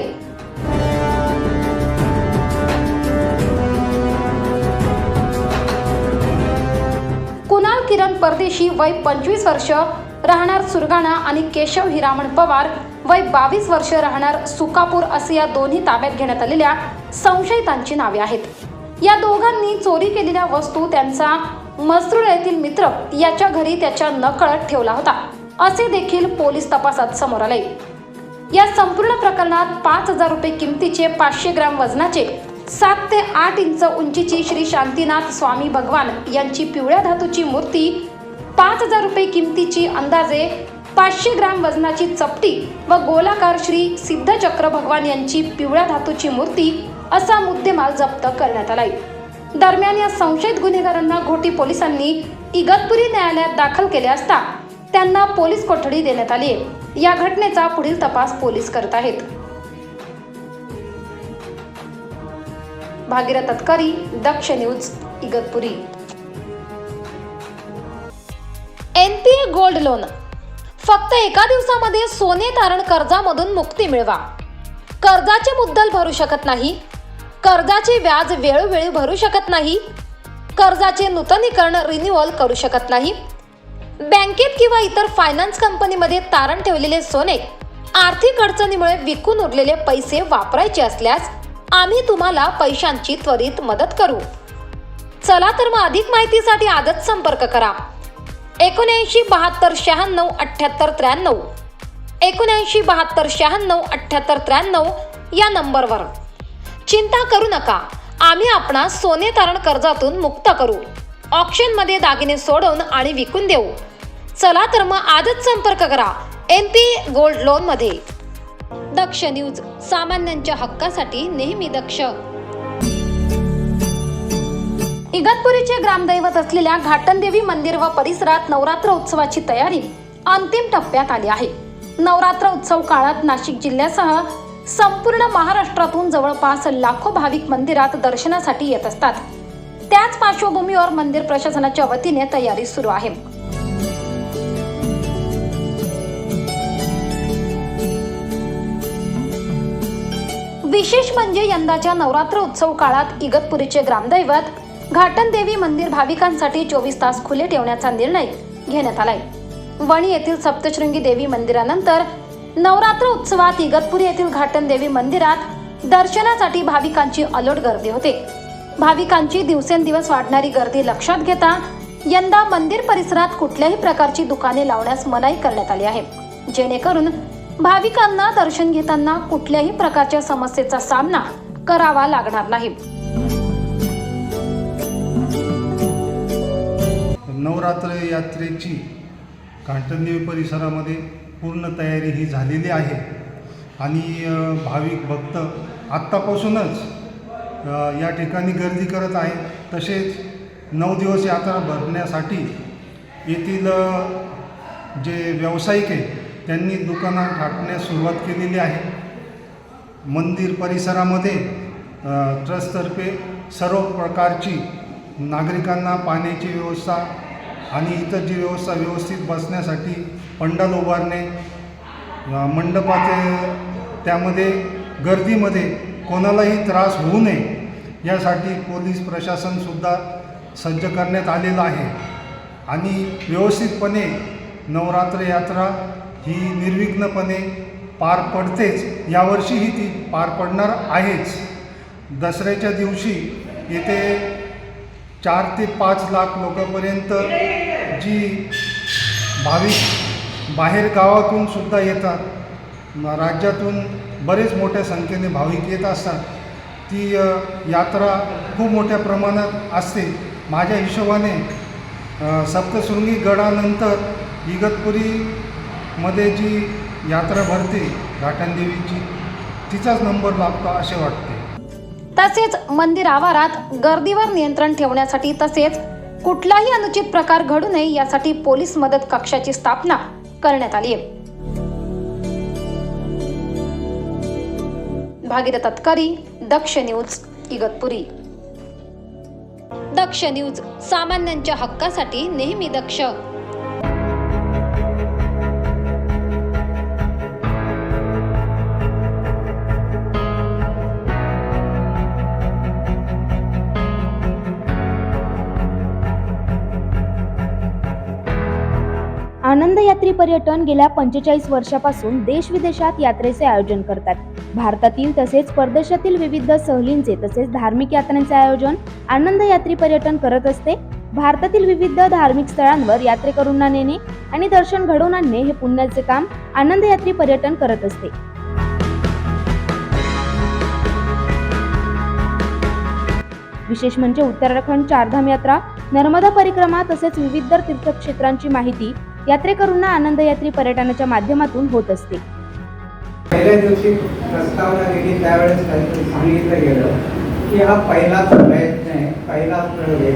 कुणाल किरण परदेशी, वय 25 वर्ष, राहणार सुरगाणा, आणि केशव हिरामण पवार, वय 22 वर्ष, राहणार सुकापूर असे या दोन्ही ताब्यात घेण्यात आलेल्या संशयितांची नावे आहेत. या दोघांनी चोरी केलेल्या वस्तू त्यांचा मसरूळ येथील मित्र याच्या घरी त्याच्या नकळत ठेवला होता असे देखील पोलीस तपासात समोर आले. या संपूर्ण प्रकरणात 5,000 रुपये किमतीचे, 500 ग्रॅम वजनाचे, 7 ते 8 इंच उंचीची श्री शांतीनाथ स्वामी भगवान यांची पिवळ्या धातूची मूर्ती, 5,000 रुपये किमतीची अंदाजे 500 ग्रॅम वजनाची चपटी व गोलाकार श्री सिद्धचक्र भगवान यांची पिवळ्या धातूची मूर्ती असा मुद्देमाल जप्त करण्यात आलाय. दरम्यान या संशयित गुन्हेगारांना घोटी पोलिसांनी इगतपुरी न्यायालयात दाखल केले असता त्यांना पोलीस कोठडी देण्यात आली आहे. या घटनेचा पुढील तपास पोलीस करत आहेत. Bhagirath Tatkari, Daksh news, Igatpuri. NPA gold loan. फक्त एका दिवसामध्ये सोने तारण कर्जामधून मुक्ती मिळवा. कर्जाचे मुद्दल भरू शकत नाही, कर्जाचे व्याज वेळोवेळी भरू शकत नाही, कर्जाचे नूतनीकरण रिन्युअल करू शकत नाही, बँकेत किंवा इतर फायनान्स कंपनीमध्ये तारण ठेवलेले सोने आर्थिक अडचणीमुळे विकून उरलेले पैसे वापरायचे असल्यास आम्ही तुम्हाला पैशांची त्वरित मदत करू. चला तर मग अधिक माहितीसाठी आजच संपर्क करा 79 72 96 78 93 79 72 96 78 93 या नंबरवर. चिंता करू नका, आम्ही आपणास सोने तारण कर्जातून मुक्त करू, ऑक्शनमध्ये दागिने सोडवून आणि विकून देऊ. चला तर मग आजच संपर्क करा MP गोल्ड लोन मध्ये. दक्ष न्यूज, सामान्यांच्या हक्कासाठी नेहमी दक्ष. इगतपुरीचे ग्रामदैवत असलेल्या घाटनदेवी मंदिर व परिसरात नवरात्र उत्सवाची तयारी अंतिम टप्प्यात आली आहे. नवरात्र उत्सव काळात नाशिक जिल्ह्यासह संपूर्ण महाराष्ट्रातून जवळपास लाखो भाविक मंदिरात दर्शनासाठी येत असतात. त्याच पार्श्वभूमीवर मंदिर प्रशासनाच्या वतीने तयारी सुरू आहे. विशेष म्हणजे यंदाच्या नवरात्र उत्सव काळात इगतपुरीचे ग्रामदैवत घाटनदेवी मंदिर भाविकांसाठी 24 तास खुले ठेवण्याचा निर्णय घेण्यात आलाय. वणी येथील सप्तशृंगी देवी मंदिरानंतर नवरात्र उत्सवात इगतपुरी येथील घाटनदेवी मंदिरात दर्शनासाठी भाविकांची अलोट गर्दी होते. भाविकांची दिवसेंदिवस वाढणारी गर्दी लक्षात घेता यंदा मंदिर परिसरात कुठल्याही प्रकारची दुकाने लावण्यास मनाई करण्यात आली आहे, जेणेकरून भाविकांना दर्शन घेताना कुठल्याही प्रकारच्या समस्येचा सामना करावा लागणार नाही. नवरात्र यात्रेची घाटनदेवी परिसरामध्ये पूर्ण तयारी ही झालेली आहे आणि भाविक भक्त आत्तापासूनच या ठिकाणी गर्दी करत आहे. तसेच 9 दिवस यात्रा भरण्यासाठी येथील जे व्यावसायिक आहे त्यांनी दुकानं टाकण्यास सुरुवात केलेली आहे. मंदिर परिसरामध्ये ट्रस्टतर्फे सर्व प्रकारची नागरिकांना पाण्याची व्यवस्था आणि इतर जी व्यवस्था व्यवस्थित बसण्यासाठी पंडाल उभारणे, मंडपाचे त्यामध्ये गर्दीमध्ये कोणालाही त्रास होऊ नये यासाठी पोलीस प्रशासनसुद्धा सज्ज करण्यात आलेलं आहे आणि व्यवस्थितपणे नवरात्र यात्रा ही निर्विघ्नपणे पार पडतेच. यावर्षीही ती पार पडणार आहेच. दसऱ्याच्या दिवशी येथे 4 ते 5 लाख लोकांपर्यंत जी भाविक बाहेर गावातून सुद्धा येतात, राज्यातून बरेच मोठ्या संख्येने भाविक येत असतात. ती यात्रा खूप मोठ्या प्रमाणात असते. माझ्या हिशोबाने सप्तशृंगी गडानंतर इगतपुरीमध्ये जी यात्रा भरते घाटनदेवीची तिचाच नंबर लागतो असे वाटते. तसेच मंदिर आवारात गर्दीवर नियंत्रण ठेवण्यासाठी तसेच कुठलाही अनुचित प्रकार घडू नये यासाठी पोलीस मदत कक्षाची स्थापना करण्यात आली आहे. भागीरथ तत्करी, दक्ष न्यूज, इगतपुरी. दक्ष न्यूज, सामान्यांच्या हक्कासाठी नेहमी दक्ष. आनंद यात्री पर्यटन गेल्या 45 वर्षापासून देश-विदेशात यात्रेचे आयोजन करतात. भारतातील तसेच परदेशातील विविध सहलींचे तसेच धार्मिक यात्रांचे आयोजन आनंद यात्री पर्यटन करत असते. भारतातील विविध धार्मिक स्थळांवर यात्रेकरूंना नेणे आणि दर्शन घडवून आणणे हे पुण्याचे काम आनंद यात्री पर्यटन करत असते. विशेष म्हणजे उत्तराखंड चारधाम यात्रा, नर्मदा परिक्रमा तसेच विविध तीर्थक्षेत्रांची माहिती यात्रेकरूंना आनंद यात्री पर्यटनाच्या माध्यमातून होत असते. पहिल्या दिवशी प्रस्तावना दिली त्यावेळेस सांगितलं गेलं की हा पहिलाच प्रयत्न आहे, पहिला प्रयोग आहे.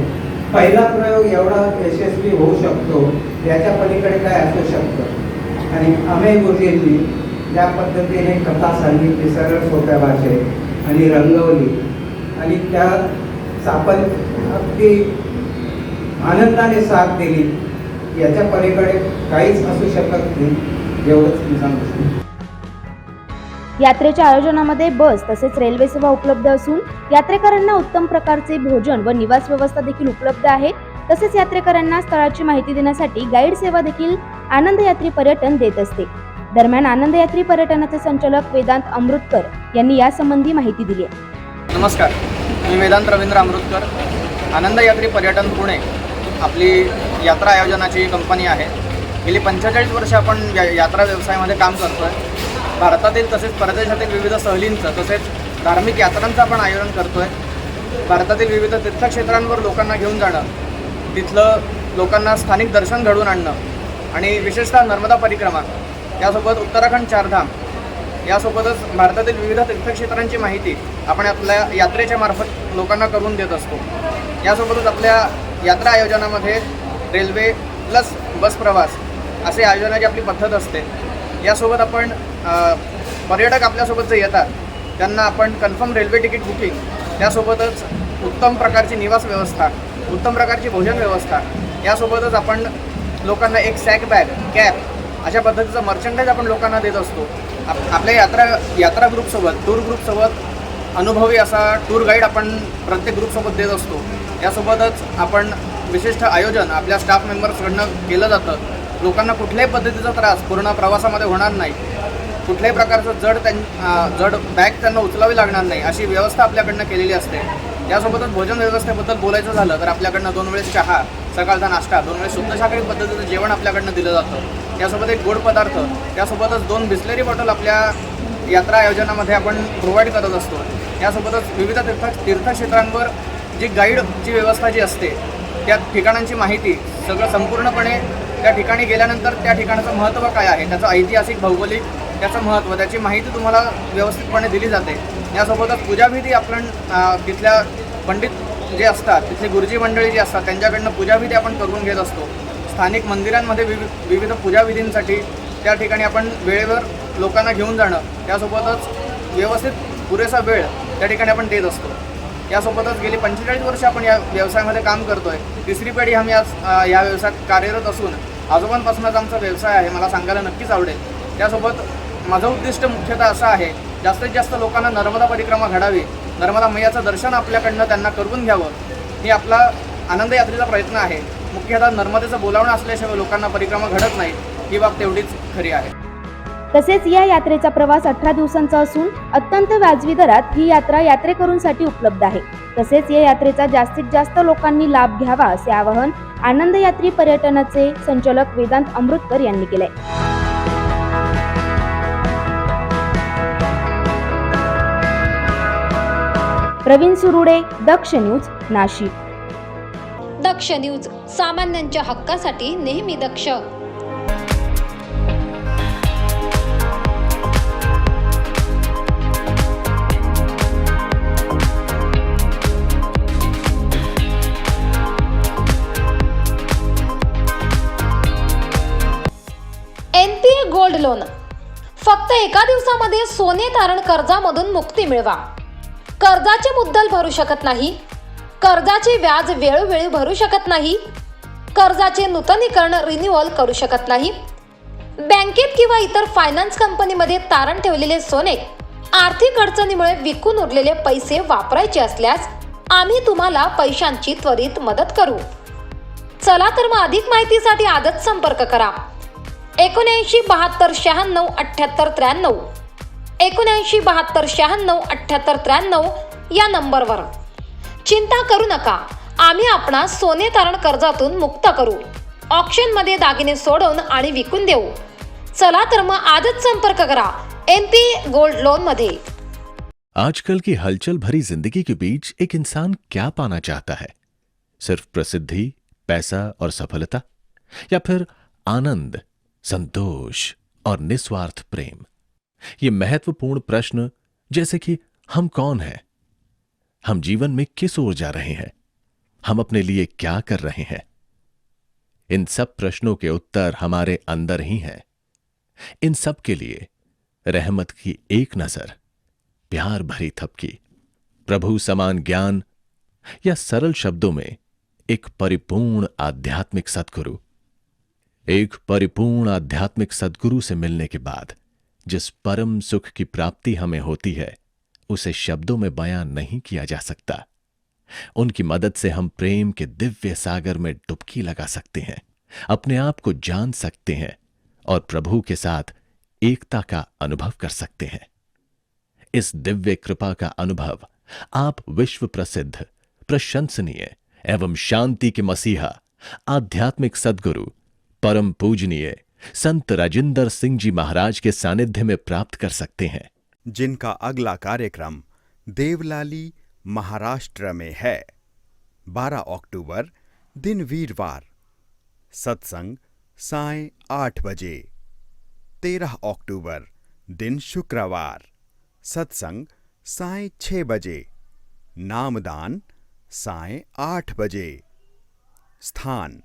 पहिला प्रयोग एवढा यशस्वी होऊ शकतो याच्या पलीकडे काय असू शकतं. आणि अमेय गुरुजींनी ज्या पद्धतीने कथा सांगितली सरळ सोप्या भाषेत आणि रंगवली आणि त्या अगदी आनंदाने साथ दिली, याच्या पलीकडे काहीच असू शकत नाही एवढंच मी सांगू शकतो. यात्रेच्या आयोजनामध्ये बस तसेच रेल्वे सेवा उपलब्ध असून यात्रेकरांना उत्तम प्रकारचे भोजन व निवास व्यवस्था देखील उपलब्ध आहे. तसेच यात्रेकरांना स्थळाची माहिती देण्यासाठी गाईड सेवा देखील आनंद यात्री पर्यटन देत असते. दरम्यान आनंद यात्री पर्यटनाचे संचालक वेदांत अमृतकर यांनी यासंबंधी माहिती दिली आहे. नमस्कार, मी वेदांत रवींद्र अमृतकर. आनंद यात्री पर्यटन पुणे आपली यात्रा आयोजनाची कंपनी आहे. गेली 45 वर्ष आपण यात्रा व्यवसायामध्ये काम करतो आहे. भारतातील तसेच परदेशातील विविध सहलींचं तसेच धार्मिक यात्रांचं आपण आयोजन करतो आहे. भारतातील विविध तीर्थक्षेत्रांवर लोकांना घेऊन जाणं, तिथलं लोकांना स्थानिक दर्शन घडवून आणणं आणि विशेषतः नर्मदा परिक्रमा, यासोबत उत्तराखंड चारधाम, यासोबतच भारतातील विविध तीर्थक्षेत्रांची माहिती आपण आपल्या यात्रेच्या मार्फत लोकांना करून देत असतो. यासोबतच आपल्या यात्रा आयोजनामध्ये रेल्वे प्लस बस प्रवास असे आयोजनाची आपली पद्धत असते. यासोबत आपण पर्यटक आपल्यासोबत जे येतात त्यांना आपण कन्फर्म रेल्वे तिकीट बुकिंग, त्यासोबतच उत्तम प्रकारची निवास व्यवस्था, उत्तम प्रकारची भोजन व्यवस्था, यासोबतच आपण लोकांना एक सॅक बॅग, कॅप अशा पद्धतीचं मर्चंडाईज आपण लोकांना देत असतो. आपल्या यात्रा ग्रुपसोबत, टूर ग्रुपसोबत अनुभवी असा टूर गाईड आपण प्रत्येक ग्रुपसोबत देत असतो. यासोबतच आपण विशिष्ट आयोजन आपल्या स्टाफ मेंबर्सकडनं केलं जातं. लोकांना कुठल्याही पद्धतीचा त्रास पूर्ण प्रवासामध्ये होणार नाही, कुठल्याही प्रकारचं जड बॅग त्यांना उचलावी लागणार नाही अशी व्यवस्था आपल्याकडनं केलेली असते. त्यासोबतच भोजन व्यवस्थेबद्दल बोलायचं झालं तर आपल्याकडनं 2 वेळेस चहा, सकाळचा नाश्ता, 2 वेळेस शुद्ध शाकाहारी पद्धतीचं जेवण आपल्याकडनं दिलं जातं. त्यासोबत एक गोड पदार्थ, त्यासोबतच 2 बिस्लेरी बॉटल आपल्या यात्रा आयोजनामध्ये आपण प्रोव्हाइड करत असतो. यासोबतच विविध तीर्थक्षेत्रांवर जी गाईडची व्यवस्था जी असते, त्या ठिकाणांची माहिती सगळं संपूर्णपणे त्या ठिकाणी गेल्यानंतर त्या ठिकाणाचं महत्त्व काय आहे, त्याचं ऐतिहासिक, भौगोलिक त्याचं महत्त्व, त्याची माहिती तुम्हाला व्यवस्थितपणे दिली जाते. यासोबतच पूजाविधी आपण तिथल्या पंडित जे असतात, तिथली गुरुजी मंडळी जी असतात त्यांच्याकडनं पूजाविधी आपण करून घेत असतो. स्थानिक मंदिरांमध्ये विविध पूजाविधींसाठी त्या ठिकाणी आपण वेळेवर लोकांना घेऊन जाणं, त्यासोबतच व्यवस्थित पुरेसा वेळ त्या ठिकाणी आपण देत असतो. यासोबतच गेली 45 वर्ष आपण या व्यवसायामध्ये काम करतो आहे. 3री पिढी आम्ही आज या व्यवसायात कार्यरत असून आजोबांपासूनच आमचा व्यवसाय आहे, मला सांगायला नक्कीच आवडेल. त्यासोबत माझं उद्दिष्ट मुख्यतः असं आहे, जास्तीत जास्त लोकांना नर्मदा परिक्रमा घडावी, नर्मदा मैयाचं दर्शन आपल्याकडनं त्यांना करून घ्यावं, ही आपला आनंद यात्रेचा प्रयत्न आहे. मुख्यतः नर्मदेचं बोलावणं असल्याशिवाय लोकांना परिक्रमा घडत नाही, ही बाब तेवढीच खरी आहे. तसेच या यात्रेचा प्रवास 18 दिवसांचा असून अत्यंत वाजवी दरात ही यात्रा यात्रेकरूंसाठी उपलब्ध आहे. तसेच या यात्रेचा जास्तीत जास्त लोकांनी लाभ घ्यावा असे आवाहन आनंद यात्री पर्यटनाचे संचालक वेदांत अमृतकर यांनी केले. प्रवीण सुरुडे, दक्ष न्यूज, नाशिक. दक्ष न्यूज, सामान्यांच्या हक्कासाठी नेहमी दक्ष. NPA गोल्ड लोन, फक्त एका दिवसामध्ये सोने तारण कर्जामधून मुक्ती मिळवा. कर्जाचे मुद्दल भरू शकत नाही, कर्जाचे व्याज वेळोवेळी भरू शकत नाही, कर्जाचे नूतनीकरण रिन्युअल करू शकत नाही, बँकेत किंवा इतर फायनान्स कंपनीमध्ये तारण ठेवलेले सोने आर्थिक अडचणीमुळे विकून उरलेले पैसे वापरायचे असल्यास आम्ही तुम्हाला पैशांची त्वरित मदत करू. चला तर मग अधिक माहितीसाठी आजच संपर्क करा. 79 72 96 78 93, 79 72 96 78 93 या नंबरवर. चिंता करू नका, आम्ही आपणास सोने तारण कर्जातून मुक्त करू, ऑक्शनमध्ये दागिने सोडवून आणि विकून देऊ. चला तर मग आजच संपर्क करा NPA गोल्ड लोन मध्ये. आजकल की हलचल भरी जिंदगी के बीच एक इंसान क्या पाना चाहता है? सिर्फ प्रसिद्धि, पैसा और सफलता, या फिर आनंद, संतोष और निस्वार्थ प्रेम? ये महत्वपूर्ण प्रश्न, जैसे कि हम कौन हैं, हम जीवन में किस ओर जा रहे हैं, हम अपने लिए क्या कर रहे हैं, इन सब प्रश्नों के उत्तर हमारे अंदर ही हैं. इन सब के लिए रहमत की एक नजर, प्यार भरी थपकी, प्रभु समान ज्ञान, या सरल शब्दों में एक परिपूर्ण आध्यात्मिक सद्गुरु. एक परिपूर्ण आध्यात्मिक सद्गुरु से मिलने के बाद जिस परम सुख की प्राप्ति हमें होती है उसे शब्दों में बयां नहीं किया जा सकता। उनकी मदद से हम प्रेम के दिव्य सागर में डुबकी लगा सकते हैं, अपने आप को जान सकते हैं और प्रभु के साथ एकता का अनुभव कर सकते हैं। इस दिव्य कृपा का अनुभव आप विश्व प्रसिद्ध, प्रशंसनीय एवं शांति के मसीहा, आध्यात्मिक सद्गुरु, परम पूजनीय संत राजिंदर सिंह जी महाराज के सानिध्य में प्राप्त कर सकते हैं, जिनका अगला कार्यक्रम देवलाली, महाराष्ट्र में है। 12 अक्टूबर दिन वीरवार, सत्संग साय 8 बजे। 13 अक्टूबर दिन शुक्रवार, सत्संग साय 6 बजे। नामदान साय 8 बजे। स्थान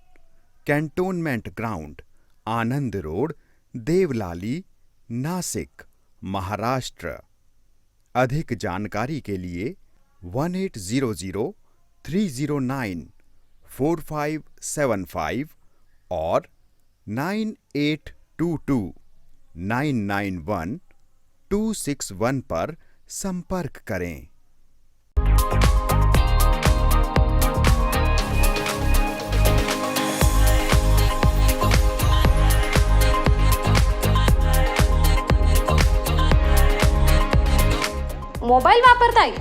कैंटोनमेंट ग्राउंड, आनंद रोड, देवलाली, नासिक, महाराष्ट्र। अधिक जानकारी के लिए 1800-309-4575 और 9822-991-261 पर संपर्क करें। मोबाईल वापरताय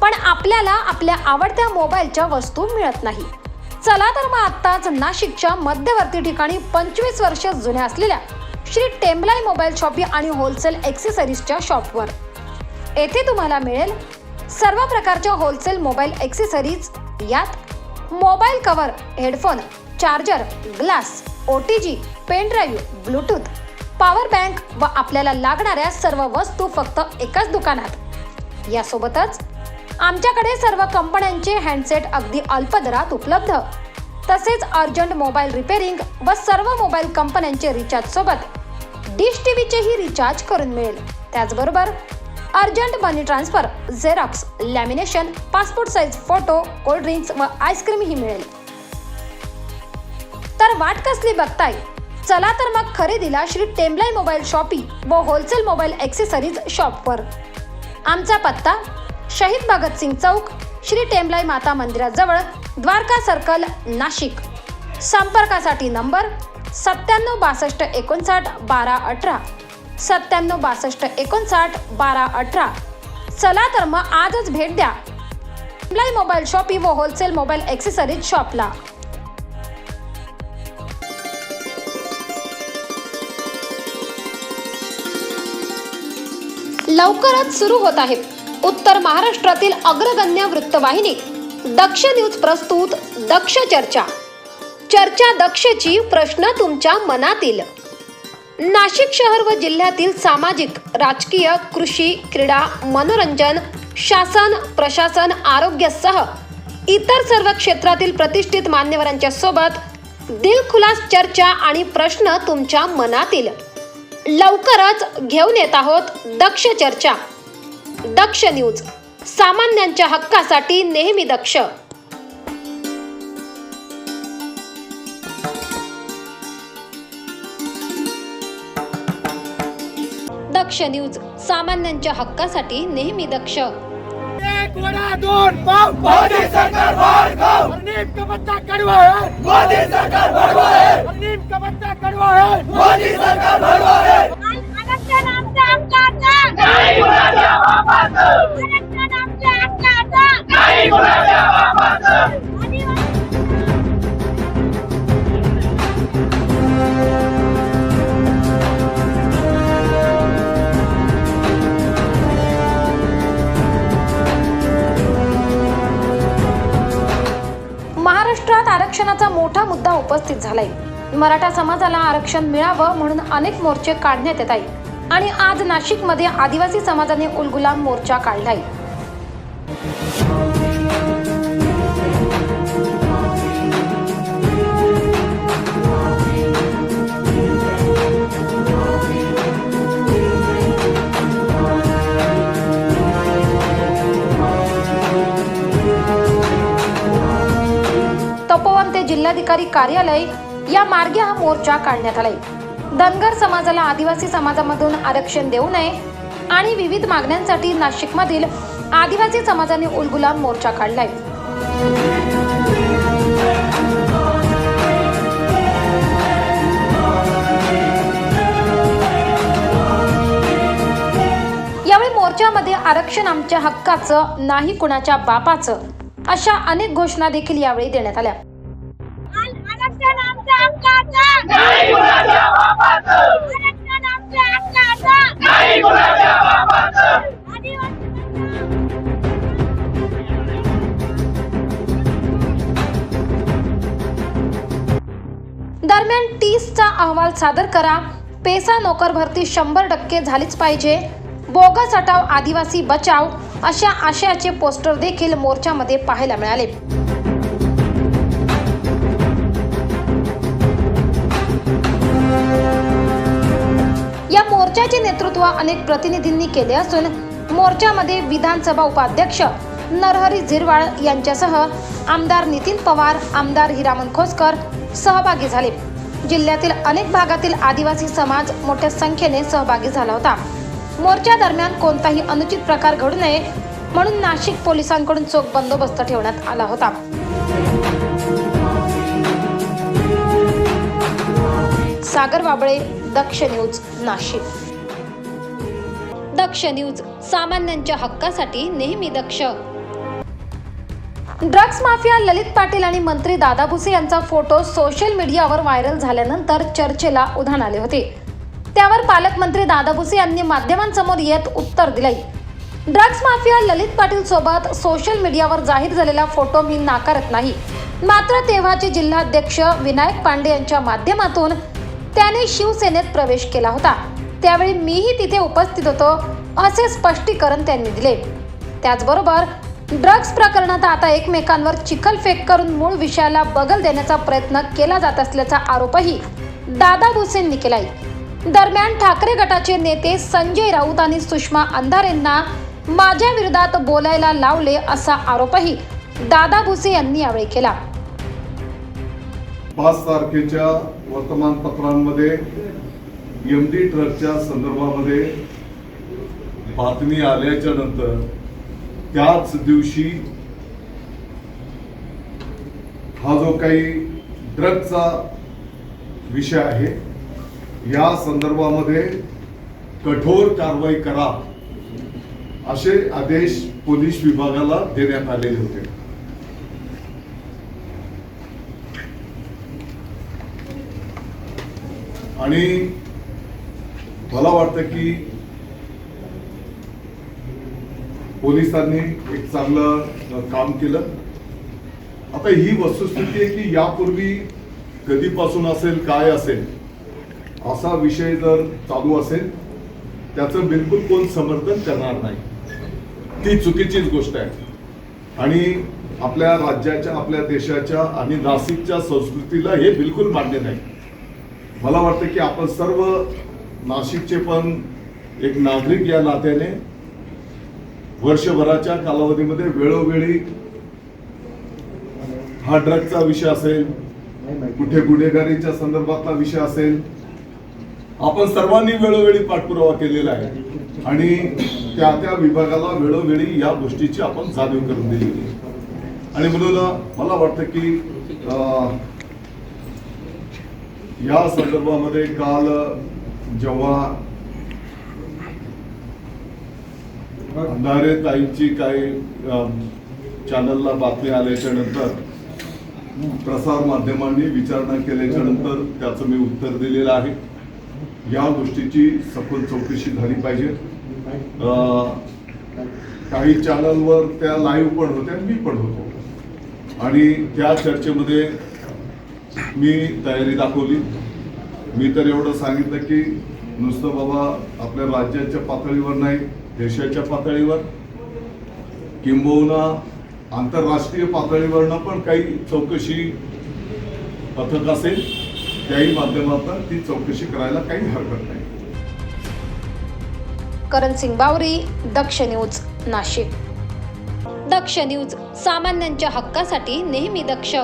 पण आपल्याला आपल्या आवडत्या मोबाईलच्या वस्तू मिळत नाही। चला तर मग आत्ताच नाशिकच्या मध्यवर्ती ठिकाणी 25 वर्ष जुन्या असलेल्या श्री टेम्बलाई मोबाईल शॉपी आणि होलसेल एक्सेसरीजच्या शॉपवर। येथे तुम्हाला मिळेल सर्व प्रकारच्या होलसेल मोबाईल एक्सेसरीज, यात mobile cover, headphone, charger, glass, OTG, pen drive, Bluetooth, power bank व आपल्याला लागणाऱ्या सर्व वस्तू फक्त एकाच दुकानात। यासोबतच आमच्याकडे सर्व कंपन्यांचे हँडसेट अगदी अल्प दरात उपलब्ध, तसेच अर्जंट मोबाईल रिपेअरिंग व सर्व मोबाईल कंपन्यांचे रिचार्ज सोबत डिश टीव्हीचेही रिचार्ज करून मिळेल। त्याचबरोबर urgent money transfer, xerox, lamination, passport size photo, cold drinks व आईस्क्रीम ही मिळेल। तर वाट कसली बघताय? चला तर मग खरेदीला श्री टेम्बलाई मोबाईल शॉपी व होलसेल मोबाईल एक्सेसरीज शॉपवर। आमचा पत्ता शहीद भगतसिंग चौक, श्री टेम्बलाई माता मंदिराजवळ, द्वारका सर्कल, नाशिक। संपर्कासाठी नंबर 9762591218, 9762591218। चला तर मग आजच भेट द्या टेम्बलाई मोबाईल शॉपी व होलसेल मोबाईल एक्सेसरीज शॉपला। लवकरच सुरू होत आहे उत्तर महाराष्ट्रातील अग्रगण्य वृत्तवाहिनी दक्ष न्यूज प्रस्तुत दक्ष चर्चा। चर्चा दक्षची, प्रश्न तुमच्या मनातील। नाशिक शहर व जिल्ह्यातील सामाजिक, राजकीय, कृषी, क्रीडा, मनोरंजन, शासन, प्रशासन, आरोग्यासह इतर सर्व क्षेत्रातील प्रतिष्ठित मान्यवरांच्या सोबत दिलखुलास चर्चा आणि प्रश्न तुमच्या मनातील। लवकरच घेऊन येत आहोत दक्ष चर्चा। दक्ष न्यूज, सामान्यांच्या हक्कासाठी नेहमी दक्ष। दक्ष न्यूज, सामान्यांच्या हक्कासाठी नेहमी दक्ष। एक वडा दोन पाव, मोदी सरकार भाडगाव। नीम का पत्ता कड़वा है, मोदी सरकार भड़वा है। नीम का पत्ता कड़वा है, मोदी सरकार भड़वा है। आरक्षण आमचं हक्काचं, नाही कुणाच्या बापाचं। आरक्षण आमचं हक्काचं, नाही कुणाच्या बापाचं। महाराष्ट्रात आरक्षणाचा मोठा मुद्दा उपस्थित झालाय। मराठा समाजाला आरक्षण मिळावं म्हणून अनेक मोर्चे काढण्यात येत आहेत आणि आज नाशिकमध्ये आदिवासी समाजाने उलगुलाम मोर्चा काढलाय। तपोवन ते जिल्हाधिकारी कार्यालय या मार्गे हा मोर्चा काढण्यात आलाय। धनगर समाजाला आदिवासी समाजामधून आरक्षण देऊ नये आणि विविध मागण्यांसाठी नाशिकमधील आदिवासी समाजाने उलगुलान मोर्चा काढलाय. यावेळी मोर्चामध्ये आरक्षण आमच्या हक्काचं, नाही कुणाच्या बापाचं अशा अनेक घोषणा देखील यावेळी देण्यात आल्या. आरक्षण आमच्या हक्काचं, नाही कुणाच्या बापाचं. आरक्षण आमच्या हक्काचं, नाही कुणाच्या बापाचं. दरम्यान 30चा अहवाल सादर करा, पेसा नोकर भरती 100% झालीच पाहिजे, बोगस हटाव आदिवासी बचाव अशा आशयाचे पोस्टर देखील मोर्चामध्ये पाहायला मिळाले. या मोर्चाचे नेतृत्व अनेक प्रतिनिधींनी केले असून मोर्चामध्ये विधानसभा उपाध्यक्ष नरहरी झिरवाळ यांच्यासह आमदार नितीन पवार, आमदार हिरामन खोसकर सहभागी झाले. जिल्ह्यातील अनेक भागातील आदिवासी समाज मोठ्या संख्येने सहभागी झाला होता. मोर्चा दरम्यान कोणताही अनुचित प्रकार घडू नये म्हणून नाशिक पोलिसांकडून चोख बंदोबस्त ठेवण्यात आला होता. सागर बाबळे, दक्ष न्यूज, नाशिक. दक्ष न्यूज, सामान्यांच्या हक्कासाठी नेहमी दक्ष. ड्रग्स माफिया ललित पाटील आणि मंत्री दादा भुसे यांचा फोटो सोशल मीडियावर व्हायरल झाल्यानंतर चर्चेला उधाण आले होते. त्यावर पालकमंत्री दादा भुसे यांनी माध्यमांसमोर येत उत्तर दिले. ड्रग्स माफिया ललित पाटील सोबत सोशल मीडियावर जाहीर झालेला फोटो मी नाकारत नाही, मात्र तेव्हाचे जिल्हाध्यक्ष विनायक पांडे यांच्या माध्यमातून त्याने शिवसेनेत प्रवेश केला होता, त्यावेळी मीही तिथे उपस्थित होतो असे स्पष्टीकरण त्यांनी दिले. त्याचबरोबर ड्रग्स प्रकरणात आता एकमेकांवर चिखलफेक करून मूळ विषयाला बगल देण्याचा प्रयत्न केला जात असल्याचा आरोपही दादा भुसेंनी केलाय. दरम्यान ठाकरे गटाचे नेते संजय राऊत आणि सुषमा अंधारेंना माझ्या विरोधात बोलायला लावले असा आरोपही दादा भुसे यांनी यावेळी केला. 5 तारखेच्या वर्तमानपत्रांमध्ये MD ट्रकच्या संदर्भामध्ये बातमी आल्याच्या नंतर त्याच दिवशी हा जो काही ड्रगचा विषय आहे या संदर्भामध्ये कठोर कारवाई करा असे आदेश पोलीस विभागाला देण्यात आलेले होते. आणि मला वाटतं की पोलिसांनी एक चांगलं काम केलं. आता ही वस्तुस्थिती आहे की यापूर्वी कधीपासून असेल, काय असेल असा विषय जर चालू असेल त्याचं बिलकुल कोण समर्थन करणार नाही. ती चुकीचीच गोष्ट आहे आणि आपल्या राज्याच्या, आपल्या देशाच्या आणि नाशिकच्या संस्कृतीला हे बिलकुल मान्य नाही. मला वाटतं की आपण सर्व नाशिकचे पण एक नागरिक या नात्याने वर्षभराच्या कालावधीमध्ये वेळोवेळी हा ड्रगचा विषय असेल, कुठे गुन्हेगारीच्या संदर्भातला विषय असेल, आपण सर्वांनी वेळोवेळी पाठपुरावा केलेला आहे आणि त्या त्या विभागाला वेळोवेळी या गोष्टीची आपण जाणीव करून दिलेली आहे. आणि म्हणून मला वाटतं की या संदर्भामध्ये काल जेव्हा अंधारे ताईंची काही चॅनलला बातमी आल्याच्या नंतर प्रसार माध्यमांनी विचारणा केल्याच्या नंतर त्याचं मी उत्तर दिलेलं आहे. या गोष्टीची सखोल चौकशी झाली पाहिजे. काही चॅनलवर त्या लाईव्ह पण होत्या, मी पण होतो आणि त्या चर्चेमध्ये मी तयारी दाखवली. मी तर एवढं सांगितलं की नुसतं बाबा आपल्या राज्याच्या पातळीवर नाही, देशाच्या पातळीवर किंबहुना आंतरराष्ट्रीय पातळीवरनं पण काही चौकशी पथक असेल त्याही माध्यमातून ती चौकशी करायला काही हरकत नाही. करण सिंग बावरी, दक्ष न्यूज, नाशिक. दक्ष न्यूज, सामान्यांच्या हक्कासाठी नेहमी दक्ष.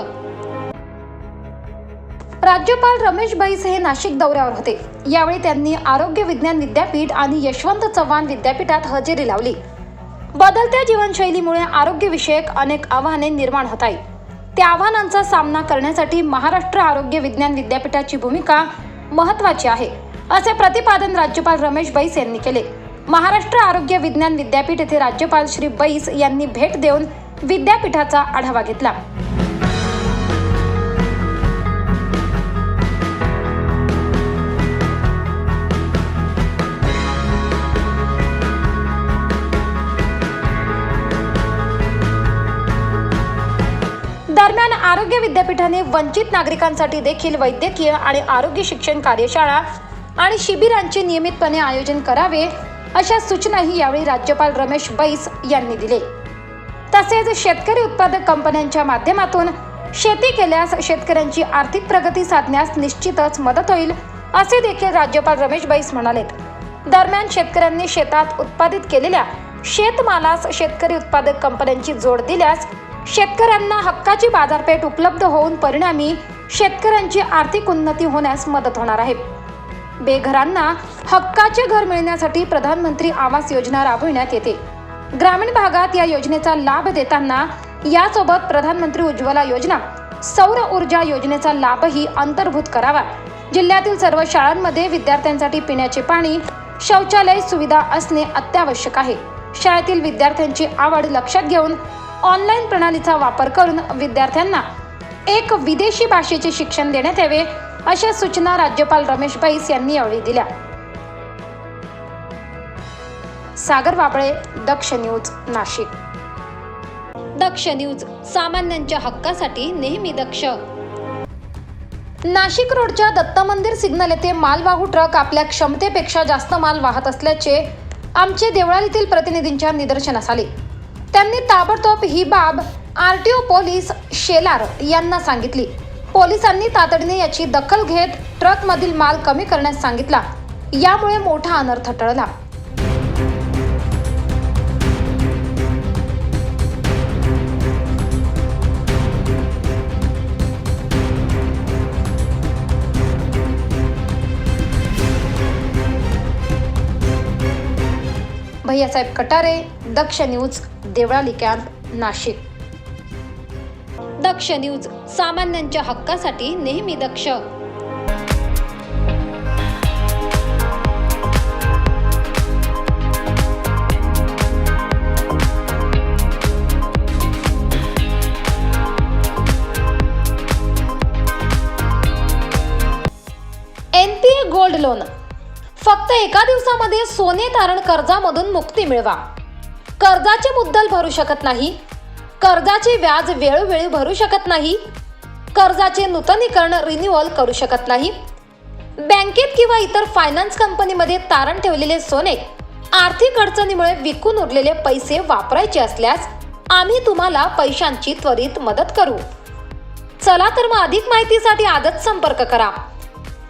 राज्यपाल रमेश बैस हे नाशिक दौऱ्यावर होते. यावेळी त्यांनी आरोग्य विज्ञान विद्यापीठ आणि यशवंत चव्हाण विद्यापीठात हजेरी लावली. बदलत्या जीवनशैलीमुळे आरोग्यविषयक अनेक आव्हाने निर्माण होत आहेत. त्या आव्हानांचा सामना करण्यासाठी महाराष्ट्र आरोग्य विज्ञान विद्यापीठाची भूमिका महत्त्वाची आहे, असे प्रतिपादन राज्यपाल रमेश बैस यांनी केले. महाराष्ट्र आरोग्य विज्ञान विद्यापीठ येथे राज्यपाल श्री बैस यांनी भेट देऊन विद्यापीठाचा आढावा घेतला. दरम्यान आरोग्य विद्यापीठाने वंचित नागरिकांसाठी देखील वैद्यकीय आणि आरोग्य शिक्षण कार्यशाळा आणि शिबिरांचे नियमितपणे आयोजन करावे, अशा सूचनाही यावेळी राज्यपाल रमेश बैस यांनी दिले. तसेच शेतकरी उत्पादक कंपन्यांच्या माध्यमातून शेती केल्यास शेतकऱ्यांची आर्थिक प्रगती साधण्यास निश्चितच मदत होईल, असे देखील राज्यपाल रमेश बैस म्हणालेत. दरम्यान शेतकऱ्यांनी शेतात उत्पादित केलेल्या शेतमालास शेतकरी उत्पादक कंपन्यांची जोड दिल्यास शेतकऱ्यांना हक्काची बाजारपेठ उपलब्ध होऊन परिणामी शेतकऱ्यांची आर्थिक उन्नती होण्यास मदत होणार आहे. बेघरांना हक्काचे घर मिळण्यासाठी प्रधानमंत्री आवास योजना राबविण्यात येते. ग्रामीण भागात या योजनेचा लाभ देताना यासोबत प्रधानमंत्री उज्ज्वला योजना, सौर ऊर्जा योजनेचा लाभही अंतर्भूत करावा. जिल्ह्यातील सर्व शाळांमध्ये विद्यार्थ्यांसाठी पिण्याचे पाणी, शौचालय सुविधा असणे अत्यावश्यक आहे. शाळेतील विद्यार्थ्यांची आवड लक्षात घेऊन ऑनलाईन प्रणालीचा वापर करून विद्यार्थ्यांना एक विदेशी भाषेचे शिक्षण देण्यात यावे, अशा सूचना राज्यपाल रमेश बैस यांनी यावेळी दिल्या. सागर वाबळे, दक्ष न्यूज, नाशिक. दक्ष न्यूज, सामान्यांच्या हक्कासाठी नेहमी दक्ष. नाशिक रोडच्या दत्त मंदिर सिग्नल येथे मालवाहू ट्रक आपल्या क्षमतेपेक्षा जास्त माल वाहत असल्याचे आमचे देवळालीतील प्रतिनिधींच्या निदर्शनास आले. त्यांनी ताबडतोब ही बाब आरटीओ पोलीस शेलार यांना सांगितली. पोलिसांनी तातडीने याची दखल घेत ट्रकमधील माल कमी करण्यास सांगितला. यामुळे मोठा अनर्थ टळला. भैयासाहेब कटारे, दक्ष न्यूज, देवळाली कॅम्प, नाशिक. दक्ष न्यूज, सामान्यांच्या हक्कासाठी नेहमी दक्ष. NPA gold loan. फक्त एका दिवसामध्ये सोने तारण कर्जामधून मुक्ती मिळवा. कर्जाचे मुद्दल भरू शकत नाही, कर्जाचे व्याज वेळोवेळी भरू शकत नाही, कर्जाचे नूतनीकरण रिन्युअल करू शकत नाही, बँकेत किंवा इतर फायनान्स कंपनीमध्ये तारण ठेवलेले सोने आर्थिक अडचणीमुळे विकून उरलेले पैसे वापरायचे असल्यास आम्ही तुम्हाला पैशांची त्वरित मदत करू. चला तर मग अधिक माहितीसाठी आजच संपर्क करा.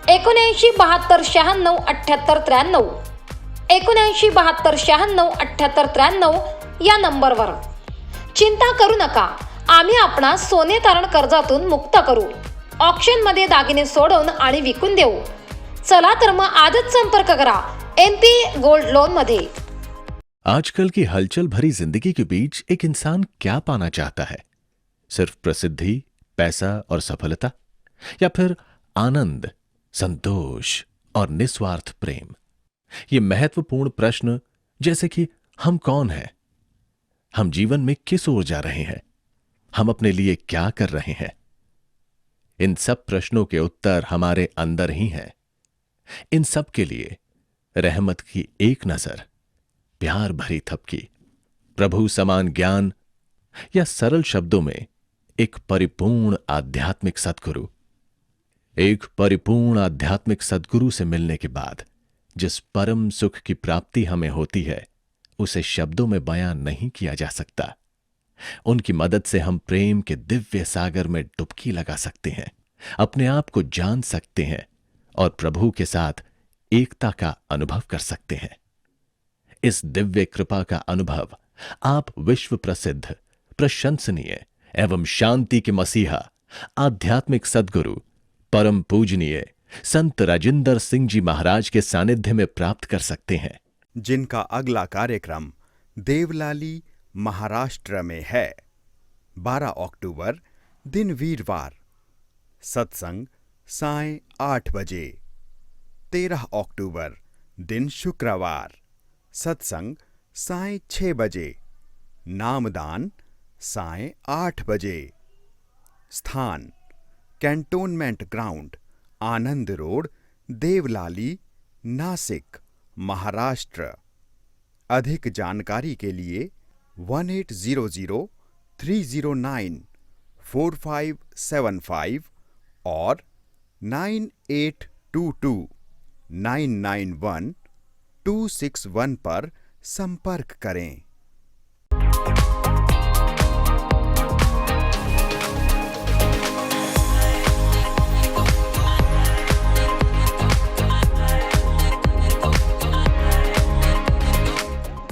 79 72 96 78 93 79 72 96 78 93 या नंबरवर. चिंता करू नका, आम्ही आपणास सोने तारण कर्जातून मुक्त करू. ऑक्शन मध्ये दागिने सोडवून आणि विकून देऊ. चला तर मग आजच संपर्क करा NPA गोल्ड लोन मध्ये. आजकल की हलचल भरी जिंदगी के बीच एक इंसान क्या पाना चाहता है? सिर्फ प्रसिद्धि, पैसा और सफलता, या फिर आनंद, संतोष और निस्वार्थ प्रेम? ये महत्वपूर्ण प्रश्न, जैसे कि हम कौन हैं, हम जीवन में किस ओर जा रहे हैं, हम अपने लिए क्या कर रहे हैं, इन सब प्रश्नों के उत्तर हमारे अंदर ही हैं. इन सब के लिए रहमत की एक नजर, प्यार भरी थपकी, प्रभु समान ज्ञान, या सरल शब्दों में एक परिपूर्ण आध्यात्मिक सद्गुरु. एक परिपूर्ण आध्यात्मिक सद्गुरु से मिलने के बाद जिस परम सुख की प्राप्ति हमें होती है, उसे शब्दों में बयान नहीं किया जा सकता. उनकी मदद से हम प्रेम के दिव्य सागर में डुबकी लगा सकते हैं, अपने आप को जान सकते हैं और प्रभु के साथ एकता का अनुभव कर सकते हैं. इस दिव्य कृपा का अनुभव आप विश्व प्रसिद्ध, प्रशंसनीय एवं शांति के मसीहा आध्यात्मिक सद्गुरु परम पूजनीय संत राजिंदर सिंह जी महाराज के सानिध्य में प्राप्त कर सकते हैं, जिनका अगला कार्यक्रम देवलाली महाराष्ट्र में है। 12 अक्टूबर दिन वीरवार, सत्संग साय 8 बजे। 13 अक्टूबर दिन शुक्रवार, सत्संग साय 6 बजे। नामदान साय 8 बजे। स्थान कैंटोनमेंट ग्राउंड, आनंद रोड, देवलाली, नासिक, महाराष्ट्र। अधिक जानकारी के लिए 1800-309-4575 और 9822-991-261 पर संपर्क करें।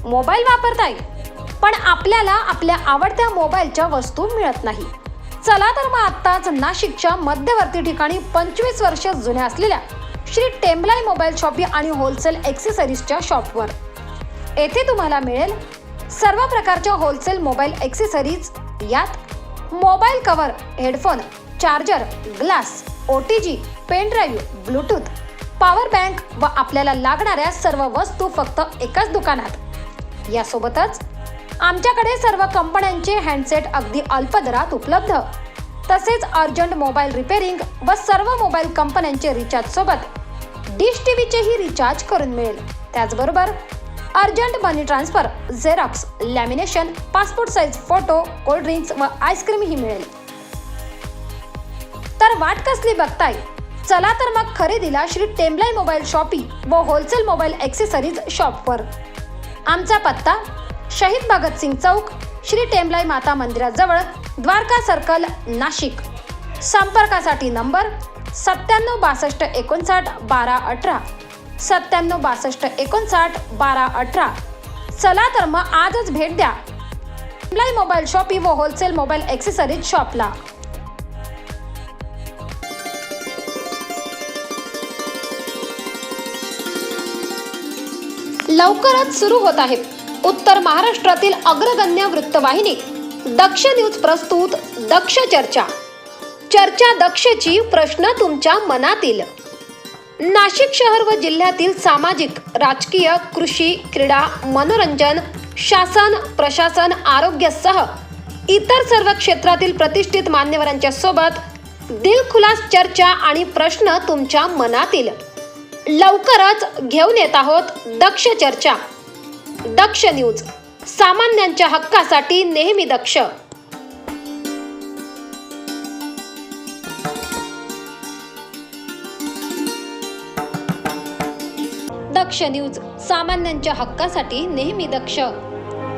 मोबाईल वापरताय, पण आपल्याला आपल्या आवडत्या मोबाईलच्या वस्तू मिळत नाही। चला तर मग आत्ताच नाशिकच्या मध्यवर्ती ठिकाणी 25 वर्ष जुन्या असलेल्या श्री टेम्बलाई मोबाईल शॉपी आणि होलसेल ॲक्सेसरीजच्या शॉपवर। येथे तुम्हाला मिळेल सर्व प्रकारच्या होलसेल मोबाईल ॲक्सेसरीज, यात mobile cover, headphone, charger, glass, OTG, pen drive, Bluetooth, power bank व आपल्याला लागणाऱ्या सर्व वस्तू फक्त एकाच दुकानात। यासोबतच आमच्याकडे सर्व कंपन्यांचे हँडसेट अगदी अल्प दरात उपलब्ध, तसेच अर्जंट मोबाईल रिपेअरिंग व सर्व मोबाईल कंपन्यांचे रिचार्ज सोबत डिश टीव्हीचेही रिचार्ज करून मिळेल। त्याचबरोबर urgent money transfer, xerox, lamination, passport size photo, cold drinks व आईस्क्रीमही मिळेल। तर वाट कसली बघताय, चला तर मग खरेदीला श्री टेम्बलाई मोबाईल शॉपी व होलसेल मोबाईल ॲक्सेसरीज शॉपवर। आमचा पत्ता शहीद भगतसिंग चौक, श्री टेम्बलाई माता मंदिराजवळ, द्वारका सर्कल, नाशिक। संपर्कासाठी नंबर 9762591218, 9762591218। चला तर मग आजच भेट द्या टेम्बलाई मोबाईल शॉपी व होलसेल मोबाईल ॲक्सेसरीज शॉपला। लवकरच सुरू होत आहे उत्तर महाराष्ट्रातील अग्रगण्य वृत्तवाहिनी दक्ष न्यूज प्रस्तुत दक्ष चर्चा। चर्चा दक्षची, प्रश्न तुमच्या मनातील। नाशिक शहर व जिल्ह्यातील सामाजिक, राजकीय, कृषी, क्रीडा, मनोरंजन, शासन, प्रशासन, आरोग्यासह इतर सर्व क्षेत्रातील प्रतिष्ठित मान्यवरांच्या सोबत दिलखुलास चर्चा आणि प्रश्न तुमच्या मनातील। लवकरच घेऊन येत आहोत दक्ष चर्चा। दक्ष न्यूज, सामान्यांच्या हक्कासाठी नेहमी दक्ष। दक्ष न्यूज, सामान्यांच्या हक्कासाठी नेहमी दक्ष।